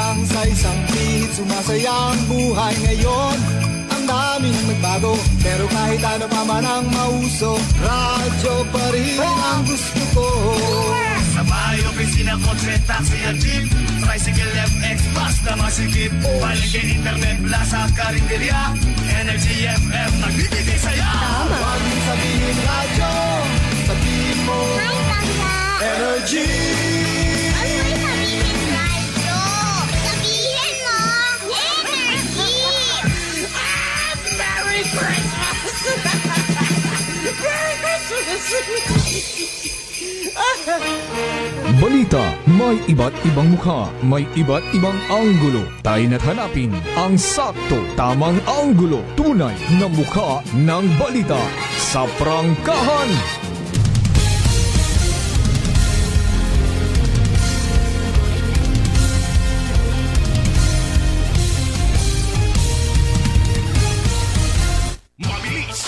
lang sa isang pihit, sumasaya ang buhay ngayon. Ang daming nagbago, pero kahit ano pa man ang mauso, radyo pa rin ang gusto ko. Sa bahay, opisina, kotse, taxi at jeep, tricycle, FX, bus na masikip, palengke, internet, plaza, karinderya, Energy FM, nagbibigay saya. Huwag mong sabihin radyo, sabihin mo Energy. Huwag mong sabihin radyo, sabihin mo Energy. Merry Christmas! Merry Christmas! Balita, may iba't ibang mukha, may iba't ibang anggulo. Tayo na't hanapin ang sakto, tamang anggulo, tunay na mukha ng balita sa Prangkahan. Mabilis,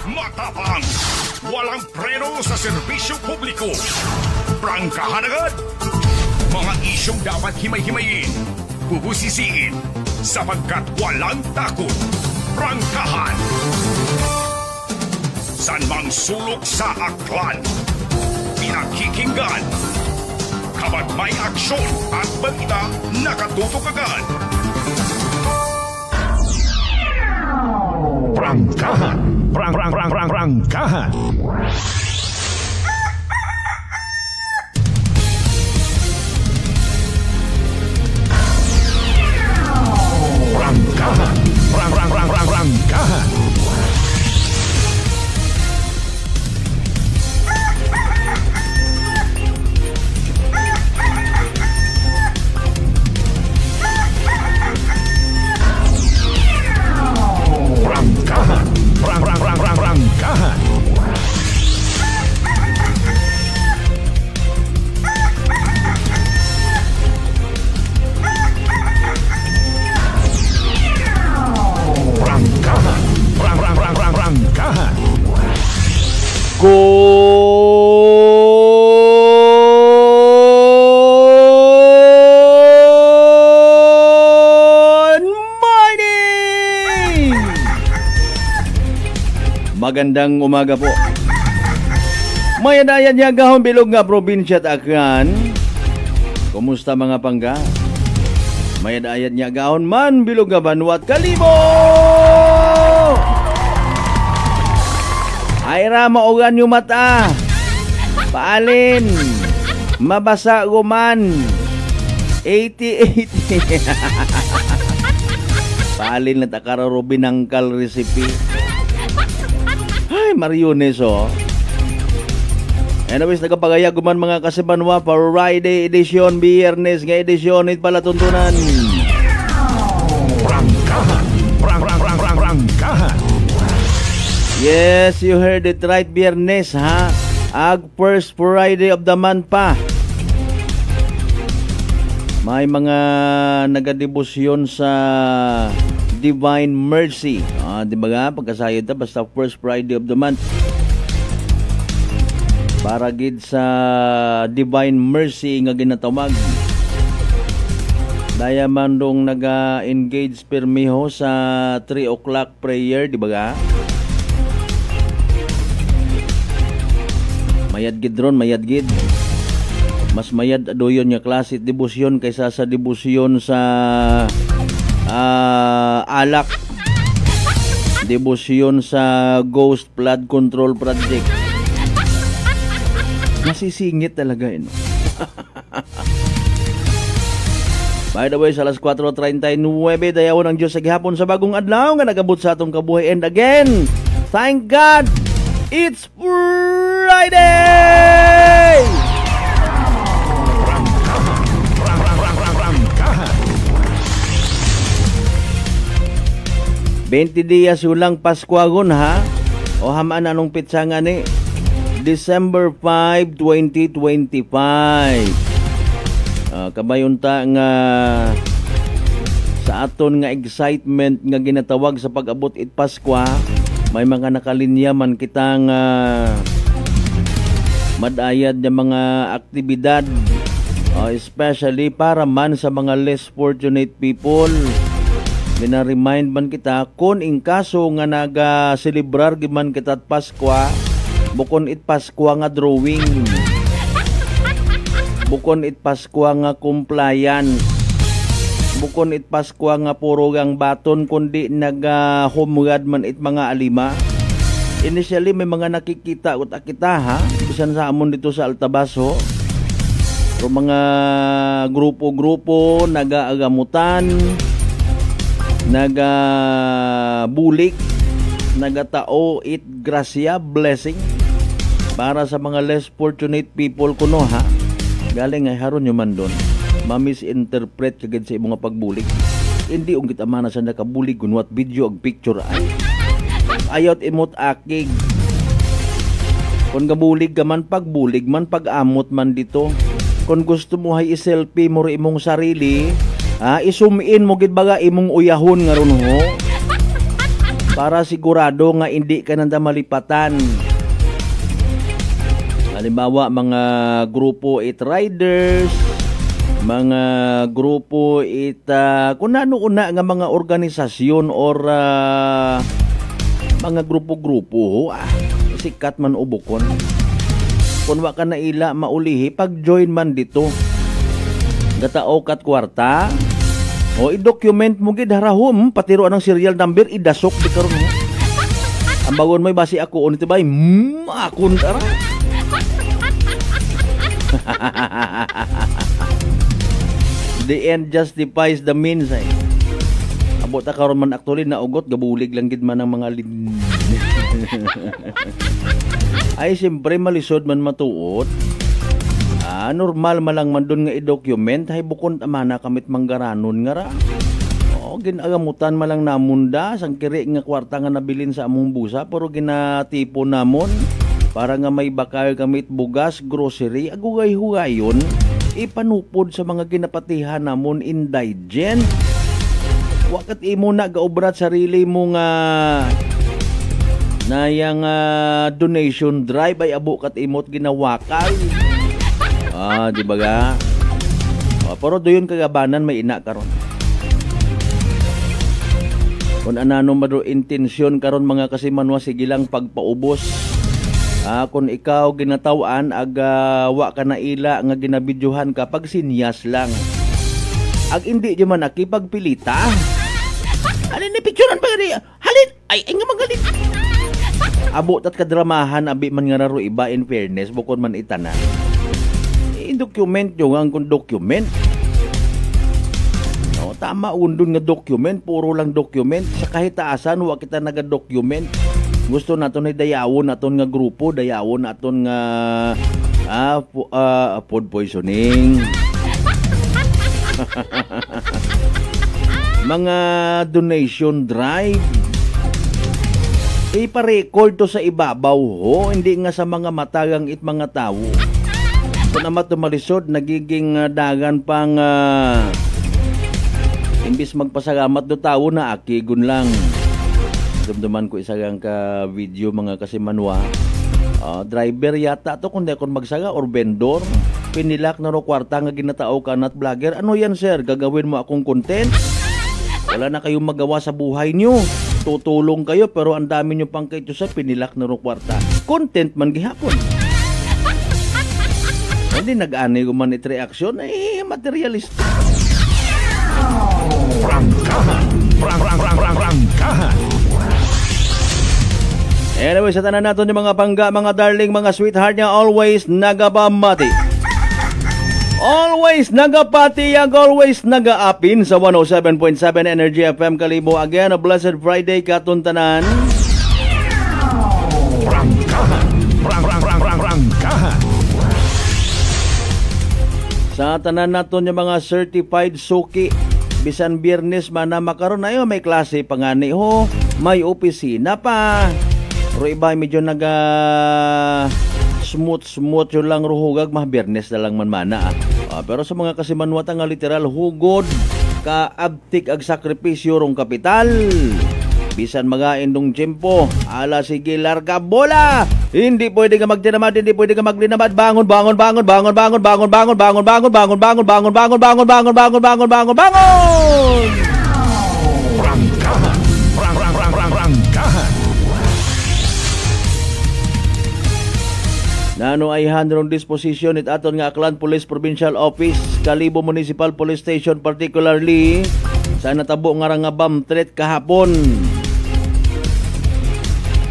matapang, walang preno sa serbisyo publiko. Prangkahan agad! Mga isyong dapat himay-himayin, bubusisiin, sapagkat walang takot. Prangkahan! San mang sulok sa aklan, pinakikinggan. Kapag may aksyon at balita, nakatutok agad. Prangkahan! Prangkahan! Prangkahan! Prangkahan! Prangkahan! Prangkahan! Prangkahan! Good morning! Magandang umaga po. Mayadayan niya gahon bilog nga probinsya at Aklan. Kumusta mga pangga? Mayadayan niya gahon man bilog nga Banwa at Kalibo. Ayra maugan yung mata. Paalin. Mabasa guman. 80-80. Paalin na takararo binangkal recipe. Ay, Mariones oh. Anyways, nagapagaya guman mga kasibanwa for Friday edition, Biyernes nga edition, it pala tuntunan. Prangkahan! Prangkahan! Yes, you heard it right, Biyernes ha. Ag first Friday of the month pa. May mga nagadebosyon sa Divine Mercy. Di ba nga, pagkasayod na basta first Friday of the month. Para gid sa Divine Mercy nga ginatawag. Daya man dong naga-engage permiho sa 3 o'clock prayer, di ba nga? Mayad gid ron, mayad gid. Mas mayad adoyon nga klase debosyon kaysa sa debosyon sa alak. Debosyon sa Ghost Flood Control Project. Masisingit talaga no? By the way, sa alas 4:39 dayawon ang Diyos sa gihapon sa bagong adlaw nga nagabot sa atong kabuhi. And again, thank God, it's Friday! Prangkahan! 20 días ulang Paskwagon ha? O hamaan anong pitsa nga ni? December 5, 2025. Kabayon ta nga sa aton nga excitement nga ginatawag sa pag-abot it Paskwa, may mga nakalinya man kitang madayad na mga aktibidad Especially para man sa mga less fortunate people. Gina-remind man kita kung in kaso nga naga-celebrar giman kita at Paskwa, bukon it Paskwa nga drawing. Bukon it Paskwa nga compliance. Bukon it Paskwa nga puro gang baton kundi naga-humugad man it mga alima. Initially may mga nakikita ut akita ha, bisan sa amon dito sa Altabaso. Pero mga grupo-grupo naga-agamutan, naga-bulik, nagatao it grasya, blessing para sa mga less fortunate people kuno ha. Galing ay haron nyo man doon ma-misinterpret kagad sa imong pagbulik. Hindi ung kita mana sa nakabulig kunwat video ag picture ay ayot imot akig. Kung gabulig ka man, pagbulig man, pag-amot man dito. Kung gusto mo hay i-selfie mo rin imong sarili, isumin mo gid baga imong uyahon nga ron ho. Para sigurado nga hindi ka nanda malipatan. Halimbawa, mga grupo it riders, mga grupo it kung ano-una nga mga organisasyon or mga grupo-grupo sikat man ubukon. Kung wa ka na ila maulihi, pag-join man dito. Gatao kat kwarta, o i-document mo gid harahom, patiro anang serial number, idasok di karon mo. Ang bagon may basi ako, unit ba? Akon tara. The end justifies the means ay. Abot ta karon man actually naugot gabulig lang gid man ang mga ay siyempre malisod man matuod. Normal malang man doon nga i-document hay bukon amana kamit manggaranon nga ra. Ginagamutan malang namunda sang kiri nga kwarta nga nabilin sa among busa pero ginatipo namon para nga may bakal kamit bugas, grocery, agugay-hugayon ipanupod sa mga ginapatihan namon indigent. Wakat imo na gaobrat sarili mo nga na yang donation drive ay abo kat imot ginawakal. Di ba ga? Pero doyon kagabanan may ina karon. Kung anano mado intensyon karon mga kasimanwa sige lang pagpaubos. Kung ikaw ginatawan wa ka na ila nga ginabidyohan ka pag sinyas lang. Ag hindi di man nakipagpilita. Alin ni picturean pa rin? Halin! Ay nga magalit! Abot at kadramahan abi man nga raro iba in fairness bukod man itanan. I-document nyo nga kung document. Tama undun nga document, puro lang document. Sa kahit taasan, wa kita naga-document. Gusto naton ay dayawon naton nga grupo, dayawon naton nga food poisoning. Mga donation drive. Ipa-record to sa ibabaw ho, hindi nga sa mga matagang it mga tao. Kung naman tumalisod, nagiging dagan pang imbis magpasalamat do tao na akigon lang. Dumduman ko isagang ka video mga kasimanwa. Driver yata to kundi akong magsaga or vendor. Pinilak na ro kwarta nga ginatao ka not vlogger. Ano yan sir? Gagawin mo akong content? Wala na kayong magawa sa buhay nyo. Tutulong kayo pero ang dami nyo pang kayo sa pinilak na ro kwarta. Content man gihapon. Hindi nag-ani ko man it reaction ay materialist. Prangkahan. Anyway, sa tanan natin yung mga pangga, mga darling, mga sweetheart niya, always nagabamati. Always nagapati, always nagaapin sa 107.7 Energy FM Kalibo. Again, a blessed Friday, katuntanan. Prangkahan. Sa tanan natin yung mga certified suki, bisan biyernes man na makaroon na yun, may klase pangani ho, may opisina pa. Pero iba medyo smooth yun lang ruhugag, biyernes na lang man mana. Pero sa mga kasimanwata nga literal hugod, kaabtik ag sakripisyo rong kapital. Bisan mga indong tiyempo, ala sige larga bola. Hindi pwede ka magtinamad, hindi pwede ka maglinamad. Bangon, bangon, bangon, bangon, bangon, bangon, bangon, bangon, bangon, bangon, bangon, bangon, bangon, bangon, bangon, bangon, bangon, bangon, bangon. Rangkahan, rangkahan. Nano ay handrong disposition it aton nga Aklan Police Provincial Office, Kalibo Municipal Police Station, particularly sa natabo nga bomb threat kahapon.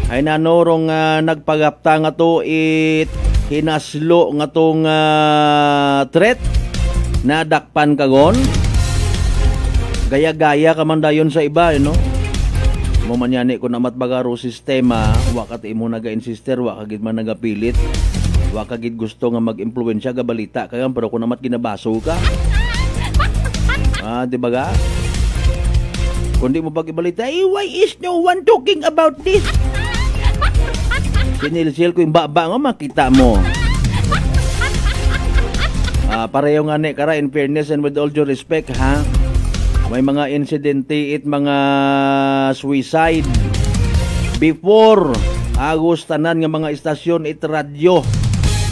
Ay nanorong nagpagapta nga to it hinaslo nga tong threat na dakpan kagon. Gaya-gaya ka man dayon sa iba, no? Mumanyani ko namat bagaro sistema, wakat imo naga-insister, wakagid man nagapilit. Wakagid gusto nga mag-impluwensya ga balita kaya pero kung namat ginabaso ka. Di ba ga? Kundi mo pag ibalita, why is no one talking about this? Sinilsil ko yung baba nga makita mo. Pareho nga ni kara, in fairness and with all due respect, ha? May mga insidente it mga suicide before agos tanan nga mga istasyon it radyo.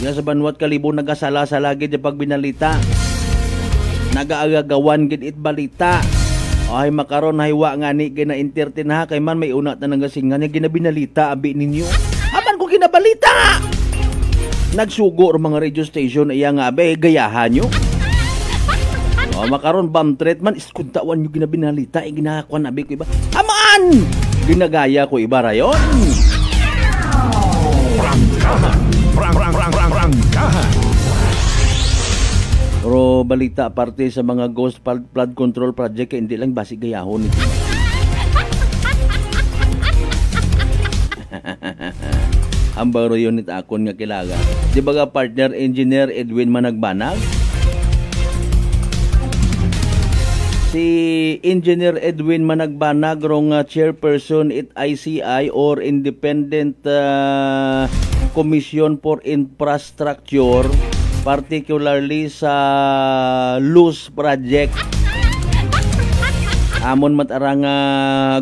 Nga sa Banwat Kalibo nagasala sa lagi di pagbinalita. Nagaagagawan gid it balita. Ay makaron haywa nga ni gina-entertain ha kay man may una ta nagasingan nga ginabinalita abi ninyo. Haman ko ginabalita. Nagsugo mga radio station iya nga abe gayahan nyo. Makaron bomb threat man iskuntawan nyo ginabinalita ginakuan abi ko iba. Aman! Ginagaya ko iba rayon. Rangkahan. Pero balita parte sa mga ghost flood control project hindi lang basi gayahon ito. Ambaro yun it akon nga kilaga. Di ba ka partner engineer Edwin Managbanag? Si Engineer Edwin Managbanag rong chairperson it ICI or Independent Commission for Infrastructure, particularly sa LUS project. Amon matarang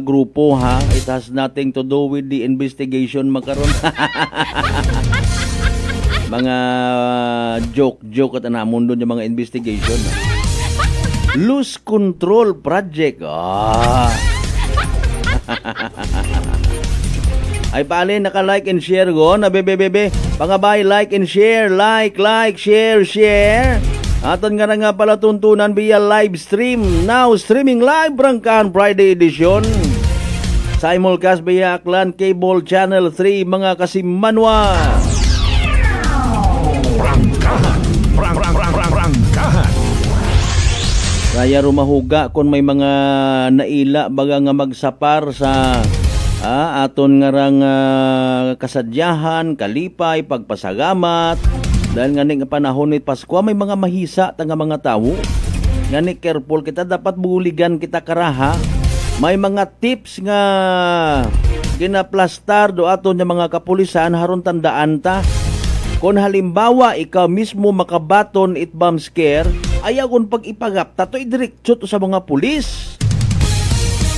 grupo ha, it has nothing to do with the investigation makaron. Mga joke at anamon doon yung mga investigation. Lose Control Project. Ay pali naka-like and share go na bebe. Pangabay like and share, like, share. Aton nga pala tuntunan via live stream. Now streaming live Rangkahan Friday edition. Simulcast via Aklan Cable Channel 3 mga kasimanwa. Rangkahan. Kaya rumahuga kung may mga naila baga nga magsapar sa aton nga rang kasadyahan, kalipay, pagpasagamat. Dahil nga nga panahon ni Pasko may mga mahisa nga mga tao. Nga ni careful kita, dapat buligan kita karaha. May mga tips nga ginaplastar do aton nga mga kapulisan haron tandaan ta. Kung halimbawa ikaw mismo makabaton it bomb scare, ayaw kung pag ipagapta to idiretso to sa mga pulis.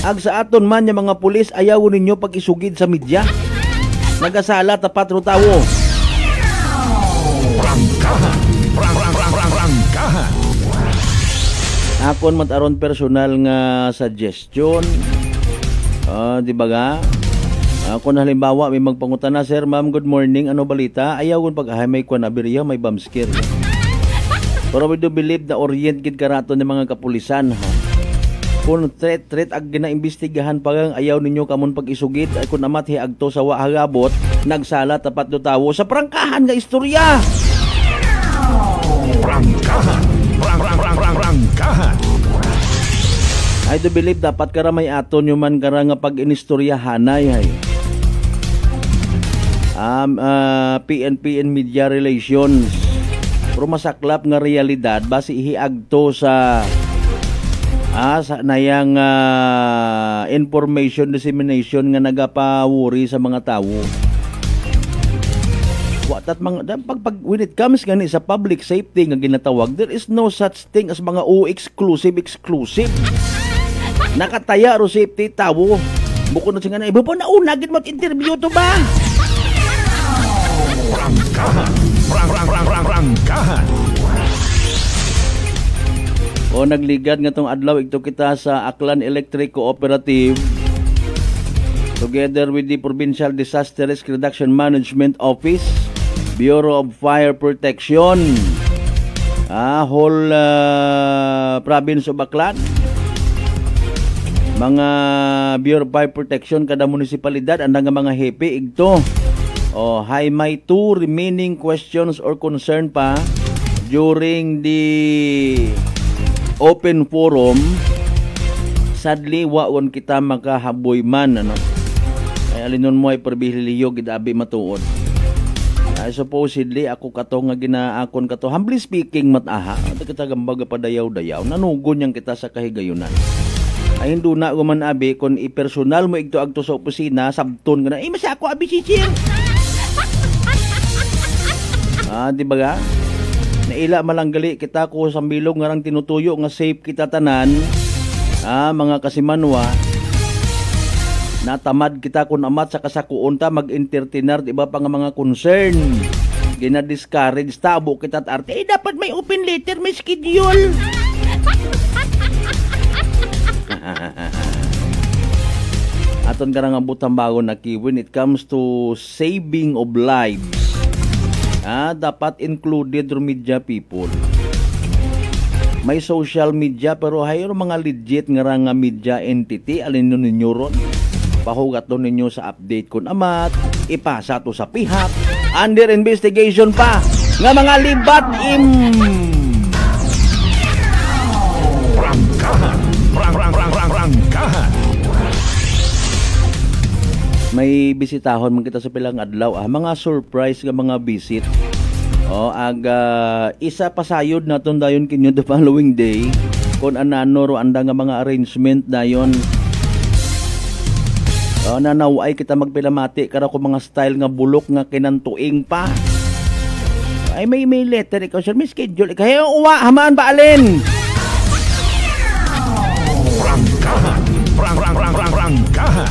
Ag sa aton man yung mga pulis ayaw ninyo pag isugid sa media. Nagasala tapat ro tawo. Rangkahan. Akon mataron personal nga suggestion. Di ba ga? Kung halimbawa may magpangutan na, sir, ma'am, good morning, ano balita? Ayaw kung pag may kwan abiriya, may bomb scare. Pero we do believe na orient gid karato ng mga kapulisan, ha? Kung threat ag ginaimbestigahan pagang ayaw ninyo kamon pag isugid ay kung amat hiagto sa wahagabot, nagsala tapat do tawo sa prangkahan nga istorya. Rangkahan. I do believe dapat karamay aton yung man kara nga pag inistoryahanay hay. PNP and Media Relations. Pero masaklap nga realidad basi ihiagto sa nayang information dissemination nga nagapawuri sa mga tawo. Watat mga when it comes gani sa public safety nga ginatawag, there is no such thing as mga exclusive. Nakataya ro safety tawo. Bukod na siya nga na, iba po nauna, gid mo interview to ba? Prangkahan. O nagligad nga tong adlaw ito kita sa Aklan Electric Cooperative together with the Provincial Disaster Risk Reduction Management Office, Bureau of Fire Protection, whole province of Aklan, mga Bureau of Fire Protection kada munisipalidad andang nga mga hepe igto. Hay may 2 remaining questions or concern pa during the open forum. Sadly waon kita makahaboy man ano. Ay alinon mo ay perbiliyo gid abi matuod. Supposedly ako kato nga ginaakon kato humbly speaking mataha kita gambaga padayaw-dayaw nanugon yang kita sa kahigayunan. Ay hindi na guman abi kon i-personal mo igto agto sa opisina sabton nga na masa ako abi sisir. Di ba ga? Naila malanggali kita ko sa bilog nga rang tinutuyo nga safe kita tanan. Mga kasimanwa. Natamad kita kun amat sa kasakuon ta mag-entertainer iba pa nga mga concern. Gina-discourage tabo kita at arte. Dapat may open letter, may schedule. Aton karang abutang bago na when it comes to saving of lives. Dapat included ro media people. May social media pero hayo mga legit nga media entity alin ninyo ron. Pahugat doon ninyo sa update kun amat, ipasa to sa pihak, under investigation pa nga mga libat Prangkahan. May bisitahon man kita sa pilang adlaw mga surprise nga mga visit. Isa pasayod naton dayon kinyo the following day kon anano ro anda nga mga arrangement dayon. Nanaway kita magpilamati kara ko mga style nga bulok nga kinantuing pa. Ay may letter ikaw sir, may schedule kaya uwa hamaan ba alin? Prangkahan.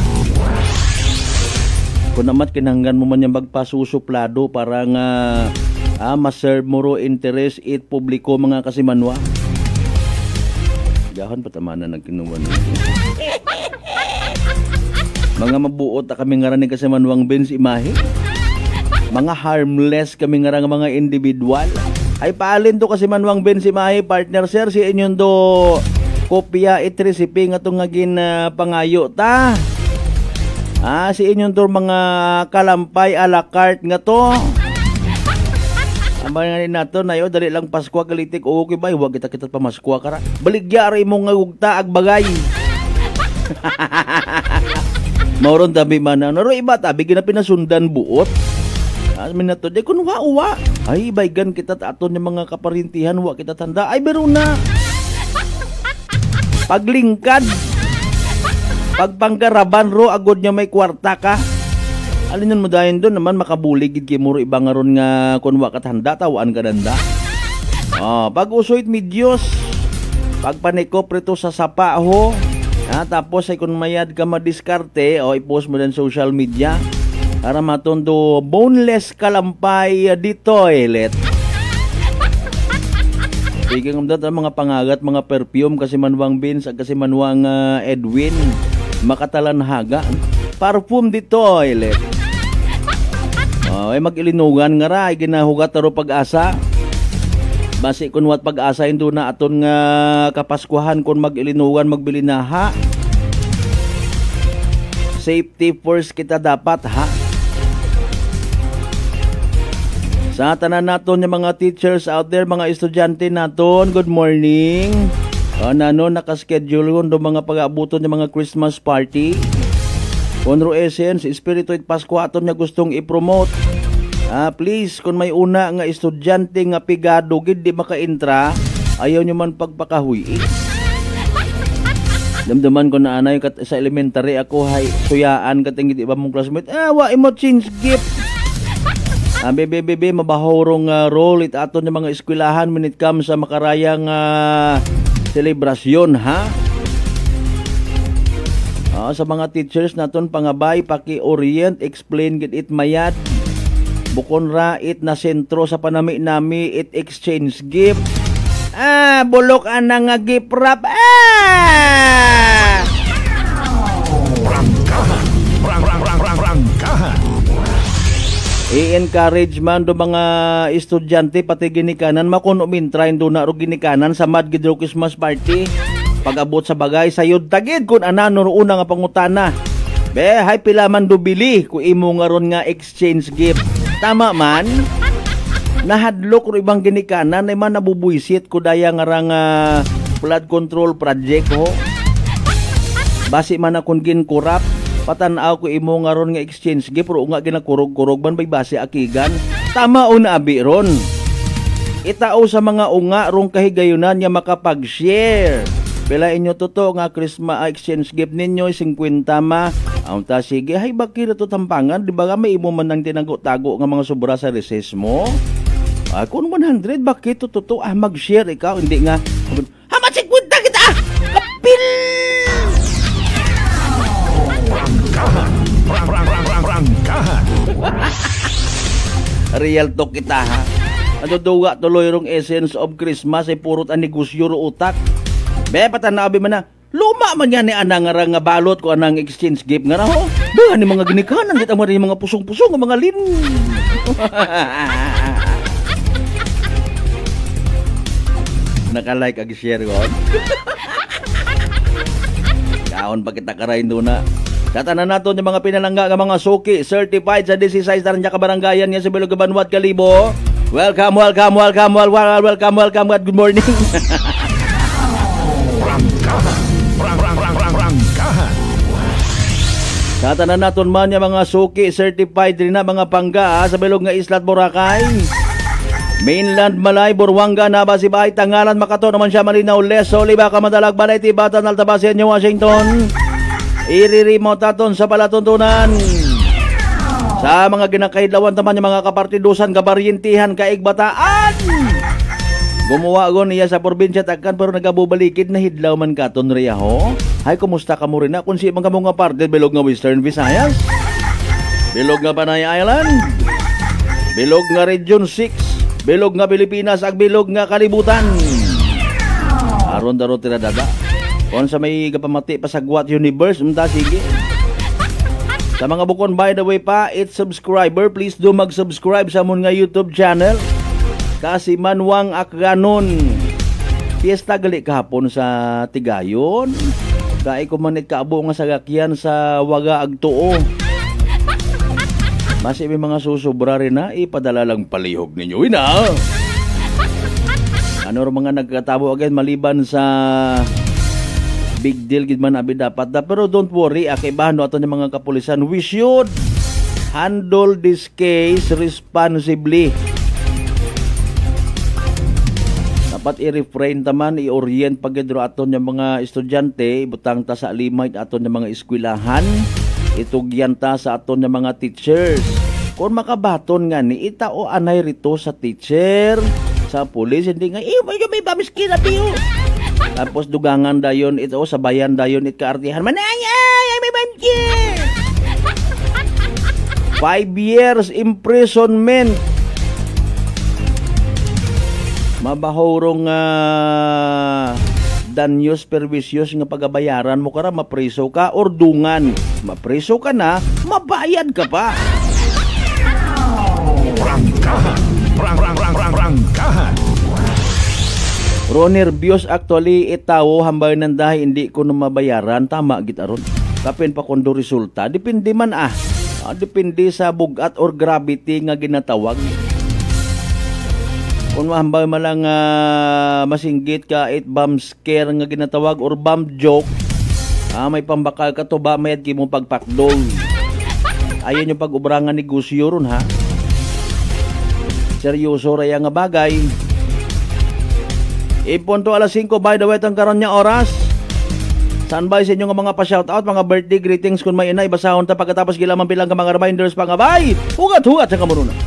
Kung naman kinanggan mo man yung magpasusuplado para nga maserve mo ro interest it publiko mga kasimanwa. Gahon patamana nagkinuwan. Mga mabuot na kami nga rin kasimanwang Benz imahe. Mga harmless kami nga rin mga individual. Ay paalin to kasimanwang Benz imahe partner sir si inyong do kopya it recipe nga itong ngagin pangayo ta. Si inyong to mga kalampay a la carte nga to. Amay nga nato na yo dali lang Pasko kalitik okay ba wag kita pamaskwa kara. Baligya ray mo nga ugta ag bagay. Mauron tabi man ro iba tabi ginapinasundan buot. Minato de kun wa. Ay baygan kita aton yung mga kaparintihan wa kita tanda. Ay biro na. Paglingkad. Pagpanggaraban ro agod nya may kwarta ka. Alin mo dayon doon naman makabuligid kay mo ibang aron nga kun wa katanda tawaan ka danda. Pag usoit midyos. Pagpaniko preto sa sapa ho. Tapos ay kung mayad ka madiskarte i-post mo din social media para matondo boneless kalampay di toilet. Speaking of that, mga pangagat, mga perfume kasi manwang Vince at kasi manwang Edwin makatalanhaga parfum di toilet. Ay mag-ilinugan nga ra ay ginahugat aro pag-asa. Basi kun wat pag-asa indo na aton nga kapaskuhan kun mag-ilinugan magbilinaha. Safety first kita dapat ha. Sa tanan naton yung mga teachers out there, mga estudyante naton, good morning. Nakaschedule yun do mga pag-aabuton yung mga Christmas party. Konro Essence, Spiritual Pasko aton niya gustong i-promote. Please, kung may una nga estudyante nga pigado, gid di maka-intra, ayaw nyo man pagpakahuy. Damdaman ko na anay sa elementary ako, hay, suyaan katingit iba mong classmate. Wa imo change gift. Bebe, mabahorong role it aton yung mga eskwelahan when it comes sa makarayang selebrasyon, ha? Sa mga teachers naton pangabay, paki-orient, explain gid it mayat. Bukon ra it na sentro sa panami-nami, it exchange gift. Bulok ana nga gift wrap. Rangkahan. I-encourage man do mga estudyante pati ginikanan makuno mintrain do na ro ginikanan sa Mad Gidro Christmas party. Pag-abot sa bagay sayod tagid kun anano ro una nga pangutana. Hay pila man do bili ku imo nga ron nga exchange gift. Tama man. Nahadlok ro ibang ginikanan ay man nabubuisit ko daya nga rang flood control project ho. Basi man akong ginkurap. Patanaw ko imo nga ron nga exchange gift pero nga ginakurog-kurog ban bay base akigan. Tama o na abi ron. Itao sa mga unga rong kahigayunan nga makapag-share. Pila inyo toto nga Christmas exchange gift ninyo 50 ma. Aunta sige hay bakit to tampangan di ba may imo man nang tinago-tago nga mga sobra sa recess mo? Kung 100 bakit to toto mag-share ikaw hindi nga hamat 50 kita. Kapil. Rangkahan. Real talk kita ha. Naduduga tuloy rong essence of Christmas ay purot ang negosyo ro utak. Patanabi man na, luma man yan ni anang nga balot ko anang exchange gift nga na ho. Ni mga ginikanan, kita mo rin mga pusong-pusong, mga lin. Naka-like ag share ko. Kaon pa kita karain doon na. Tatanan nato yung mga pinalangga ng mga suki, certified sa 16 na rin kabaranggayan niya sa Bilog Banwat Kalibo. Welcome, good morning. Rangkahan. Tatanan naton man yung mga suki, certified rin na mga pangga sa Bilog nga Islat Boracay. Mainland Malay, Burwanga, Nabasibay, Tangalan, Makato naman siya Malinaw, Leso, Libaca, Madalag, Balay, Tibatan, Altabasen, Washington. Iririmote aton sa palatuntunan. Sa mga ginakahidlawan taman yung mga kapartidusan, kabaryentihan, kaigbataan. Gumawa ko niya sa probinsya Tagkan pero nagabubalikid na hidlaw man katon riya ho. Hay, kumusta ka mo rin na? Kung si mga mga parte, bilog nga Western Visayas, bilog nga Panay Island, bilog nga Region 6, bilog nga Pilipinas, ag bilog nga kalibutan. Aron daro tiradada. Kung sa may kapamati pa sa Guat Universe, sige. Sa mga bukon, by the way pa, it's subscriber, please do mag-subscribe sa mon nga YouTube channel. Kasi manwang akganon. Fiesta gali kahapon sa Tigayon. Kaya kumanit kaabo nga sagakyan sa Waga Agtuo. Basi may mga susubra rin na, ipadala lang palihog ninyo. Ina! Ano rin mga nagkatabo again maliban sa big deal gid man abi dapat da, pero don't worry akaibahan no ato ng mga kapulisan, we should handle this case responsibly. Dapat i-refrain taman, i-orient pagidro aton ng mga estudyante, butang ta sa limay aton ng mga eskwelahan, itugyan ta sa aton ng mga teachers. Kung makabaton nga ni itao anay rito sa teacher, sa pulis, hindi nga may bamiskin na piyo. Tapos dugangan dayon ito, sabayan dayon it kaartihan. Manayay, may bangkir! 5 years imprisonment. Mabahorong danyos pervisyos nga pagabayaran mo kara, mapreso ka or dungan. Mapreso ka na, mabayad ka pa. Rangkahan. Ro nervyos actually itawo hambay nandahi hindi ko na mabayaran, tama git aron. Kapin pa kondo resulta, depende man depende sa bugat or gravity nga ginatawag. Kung mahambay malang masinggit ka it bomb scare nga ginatawag or bomb joke, may pambakal ka to ba mayad ki mo pagpakdol. Ayon yung pag-ubrangan negosyo ron ha. Seryoso raya nga bagay. Ipunto alas 5 by the way ang karon nya oras. Standby sa inyo nga mga pa-shoutout, mga birthday greetings kung may inay basahon ta pagkatapos gilamang bilang ka mga reminders pangabay. Hugat-hugat sa kamununan.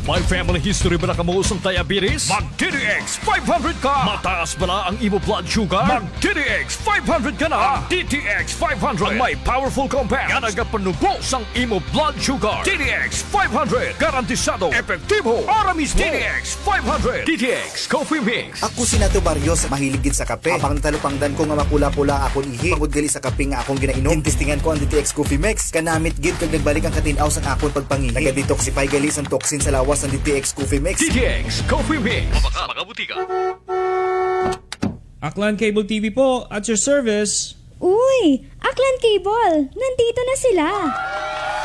May family history ba na kamuusong diabetes? Mag-DDX 500 ka! Mataas ba na ang imo blood sugar? Mag-DDX 500 ka na! Ang DTX 500 ang may powerful compounds nga nagapanubos ang imo blood sugar. DDX 500 garantisado, epektibo, para mismo. DDX 500 DTX Coffee Mix. Ako si Nato Barrios, mahilig gid sa kape. Apang talupangdan ko nga makula-pula akong ihi. Pagod gali sa kape nga akong ginainom. Tintistingan ko ang DTX Coffee Mix. Kanamit gid kag nagbalik ang katinaw sa akong pagpangihi. Naga-detoxify gali sa toxin sa lawas ng DTX Coffee Mix. DTX Coffee Mix. Mabaka mga butika. Aklan Cable TV po, at your service. Uy! Aklan Cable! Nandito na sila!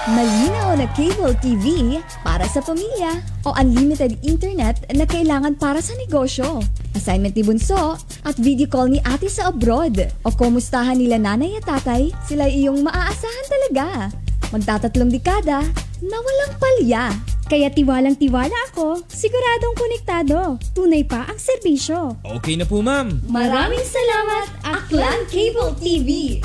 Malinaw na cable TV para sa pamilya o unlimited internet na kailangan para sa negosyo. Assignment ni Bunso at video call ni ate sa abroad. O kumustahan nila nanay at tatay, sila iyong maaasahan talaga. Magtatatlong dekada na walang palya. Kaya tiwalang-tiwala ako, siguradong konektado. Tunay pa ang serbisyo. Okay na po, ma'am. Maraming salamat, Aklan Cable TV!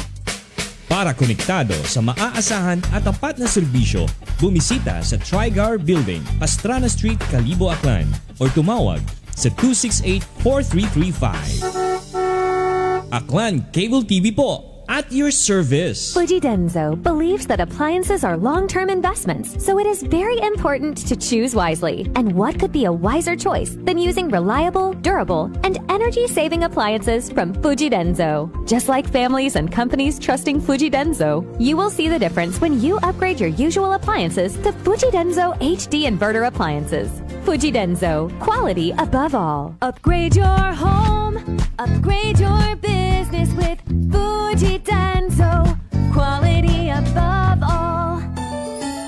Para konektado sa maaasahan at tapat na serbisyo, bumisita sa Trigar Building, Pastrana Street, Calibo, Aklan o tumawag sa 268-4335. Aklan Cable TV po, at your service. Fuji Denso believes that appliances are long-term investments, so it is very important to choose wisely. And what could be a wiser choice than using reliable, durable, and energy-saving appliances from Fuji Denso? Just like families and companies trusting Fuji Denso, you will see the difference when you upgrade your usual appliances to Fuji Denso HD inverter appliances. Fuji Denso, quality above all. Upgrade your home, upgrade your business with Fuji Denso, quality above all.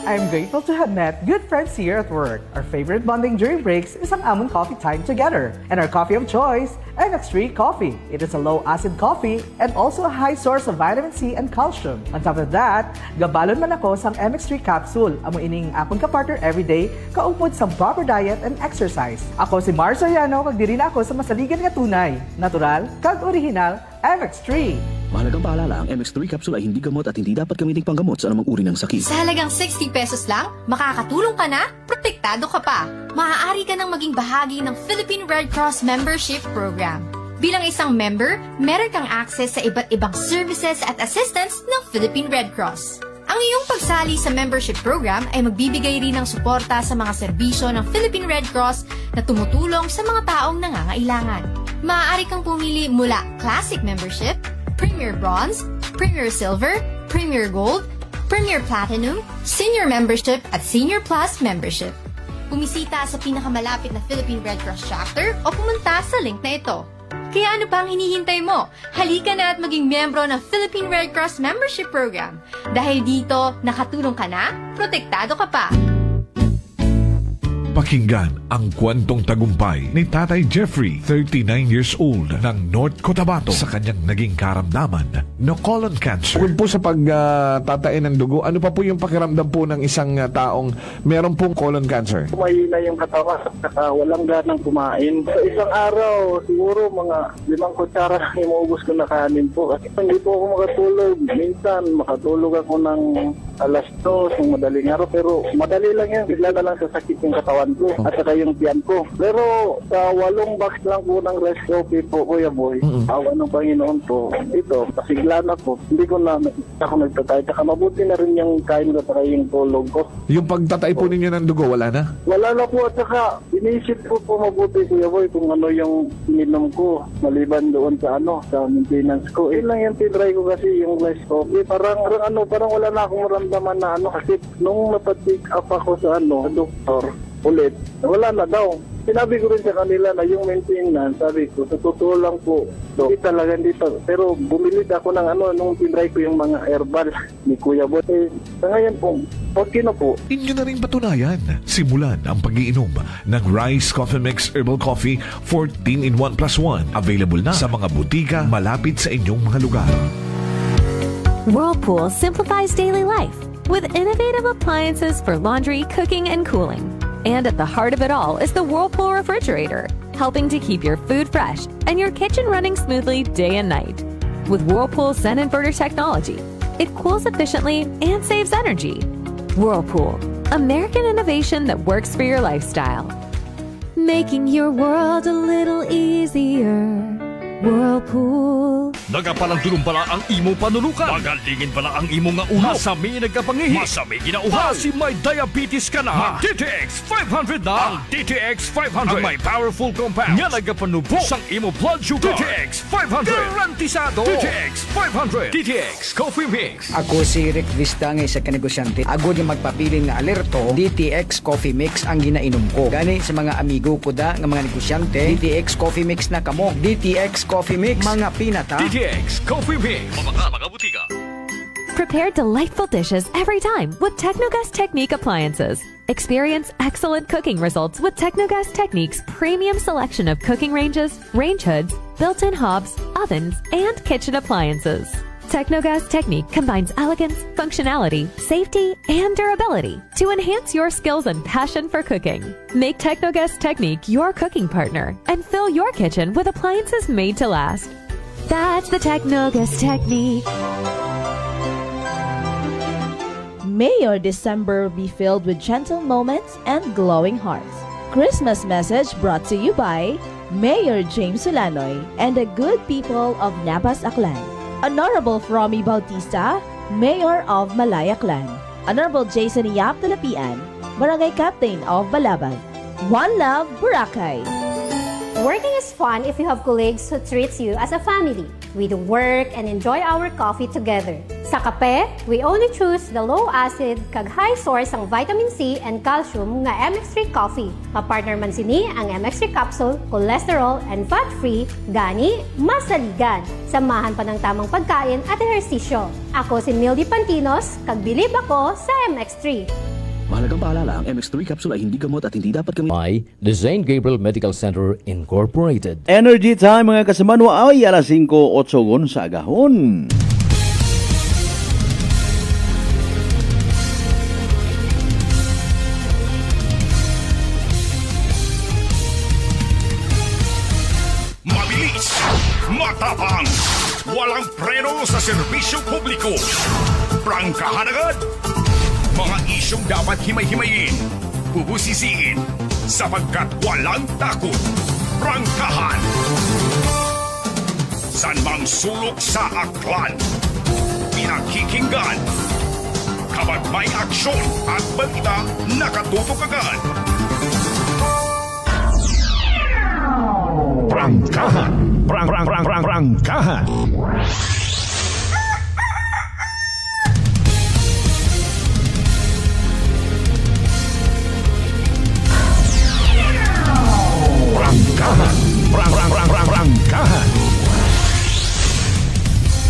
I'm grateful to have met good friends here at work. Our favorite bonding during breaks is ang amon coffee time together. And our coffee of choice, MX3 Coffee. It is a low-acid coffee and also a high source of vitamin C and calcium. On top of that, gabalon man ako sa MX3 capsule. Amo ining akong kapartner everyday, kaupod sa proper diet and exercise. Ako si Mars Soriano, kag diri na ako sa masaligan nga tunay, natural, kag original, MX3. Mahalagang paalala, ang MX3 capsule ay hindi gamot at hindi dapat gamiting panggamot sa anumang uri ng sakit. Sa halagang 60 pesos lang, makakatulong ka na, protektado ka pa. Maaari ka nang maging bahagi ng Philippine Red Cross Membership Program. Bilang isang member, meron kang access sa iba't ibang services at assistance ng Philippine Red Cross. Ang iyong pagsali sa membership program ay magbibigay rin ng suporta sa mga serbisyo ng Philippine Red Cross na tumutulong sa mga taong nangangailangan. Maaari kang pumili mula Classic Membership, Premier Bronze, Premier Silver, Premier Gold, Premier Platinum, Senior Membership at Senior Plus Membership. Bumisita sa pinakamalapit na Philippine Red Cross chapter o pumunta sa link na ito. Kaya ano pa ang hinihintay mo? Halika na at maging miyembro ng Philippine Red Cross Membership Program. Dahil dito, nakatulong ka na, protektado ka pa. Pakinggan ang kwentong tagumpay ni Tatay Jeffrey, 39 years old, ng North Cotabato sa kanyang naging karamdaman na colon cancer. Kung po sa pagtatain ng dugo, ano pa po yung pakiramdam po ng isang taong meron pong colon cancer? Mahina yung katawan at walang ganang kumain. Sa isang araw, siguro mga 5 kutsara lang yung maubos ko na kanin po. Kasi hindi po ako makatulog. Minsan, makatulog ako ng alas 2 ng madaling araw. Pero madali lang yan. Bigla na lang sasakit yung katawan ko at saka yung tiyan ko. Pero sa 8 box lang po ng rice coffee po, Kuya Boy, awa ng Panginoon po, ito, pasigla na po. Hindi ko na ako nagtatay. Saka mabuti na rin yung kain ko at yung tulog ko. Yung pagtatay po ninyo ng dugo, wala na? Wala na po at saka inisip ko po mabuti, Kuya Boy, kung ano yung ininom ko maliban doon sa sa maintenance ko. Yun lang yung tinry ko kasi yung rice coffee. Parang wala na akong maramdaman na kasi nung napatik up ako sa doktor, ulit, wala na daw. Sinabi ko rin sa kanila na yung maintenance, sabi ko, sa totoo lang po, hindi talaga dito. Pero bumili ako ng nung tinry ko yung mga herbal ni Kuya Boy. Sa ngayon po, okay na po. Inyo na rin patunayan. Simulan ang pag-iinom ng Rice Coffee Mix Herbal Coffee 14-in-1+1. Available na sa mga butika malapit sa inyong mga lugar. Whirlpool simplifies daily life with innovative appliances for laundry, cooking, and cooling. And at the heart of it all is the Whirlpool refrigerator, helping to keep your food fresh and your kitchen running smoothly day and night. With Whirlpool Zen Inverter technology, it cools efficiently and saves energy. Whirlpool, American innovation that works for your lifestyle. Making your world a little easier. Whirlpool. Nagapalang tulong pala ang imo panulukan. Magalingin pala ang imo nga ulo. Masami nagkapangihi. Masami ginauhan. Si may diabetes ka na. Mag DTX 500 na. Ang DTX 500. Ang may powerful compounds. Nga nagapanubo sang imo blood sugar. DTX 500. Garantisado. DTX 500. DTX Coffee Mix. Ako si Rick Vista nga isa ka negosyante. Agod yung magpapili nga alerto. DTX Coffee Mix ang ginainom ko. Gani sa mga amigo ko da nga mga negosyante. DTX Coffee Mix na kamo. DTX Coffee Mix. Mga pinata. DTX Coffee Mix. Mga butika. Prepare delightful dishes every time with Technogas Technique appliances. Experience excellent cooking results with Technogas Technique's premium selection of cooking ranges, range hoods, built-in hobs, ovens, and kitchen appliances. Technogas Technique combines elegance, functionality, safety, and durability to enhance your skills and passion for cooking. Make Technogas Technique your cooking partner and fill your kitchen with appliances made to last. That's the Technogas Technique. May your December be filled with gentle moments and glowing hearts. Christmas message brought to you by Mayor James Solanoy and the good people of Napas Aklan. Honorable Fromy Bautista, Mayor of Malayaklan. Honorable Jason Yap Talapian, Barangay Captain of Balabag. One Love, Boracay. Working is fun if you have colleagues who treats you as a family. We do work and enjoy our coffee together. Sa kape, we only choose the low-acid kag high source ang vitamin C and calcium nga MX3 coffee. Mapartner man sini ang MX3 capsule, cholesterol and fat-free, gani, masaligan. Samahan pa ng tamang pagkain at ehersisyo. Ako si Mildy Pantinos, kag bilib ako sa MX3. Mahalagang paalala, ang MX3 capsule ay hindi gamot at hindi dapat gamitin. By the St. Gabriel Medical Center Incorporated. Energy time mga kasamano ay alas 5:08 sa agahon. Mabilis, matapang, walang preno sa serbisyo publiko. Prangkahan agad. Mga isyong dapat himay-himayin, bubusisiin, sapagkat walang takot. Prangkahan. San mang sulok sa aklan, pinakikinggan. Kapag may aksyon at balita, nakatutok agad. Prangkahan. Prangkahan. Prangkahan.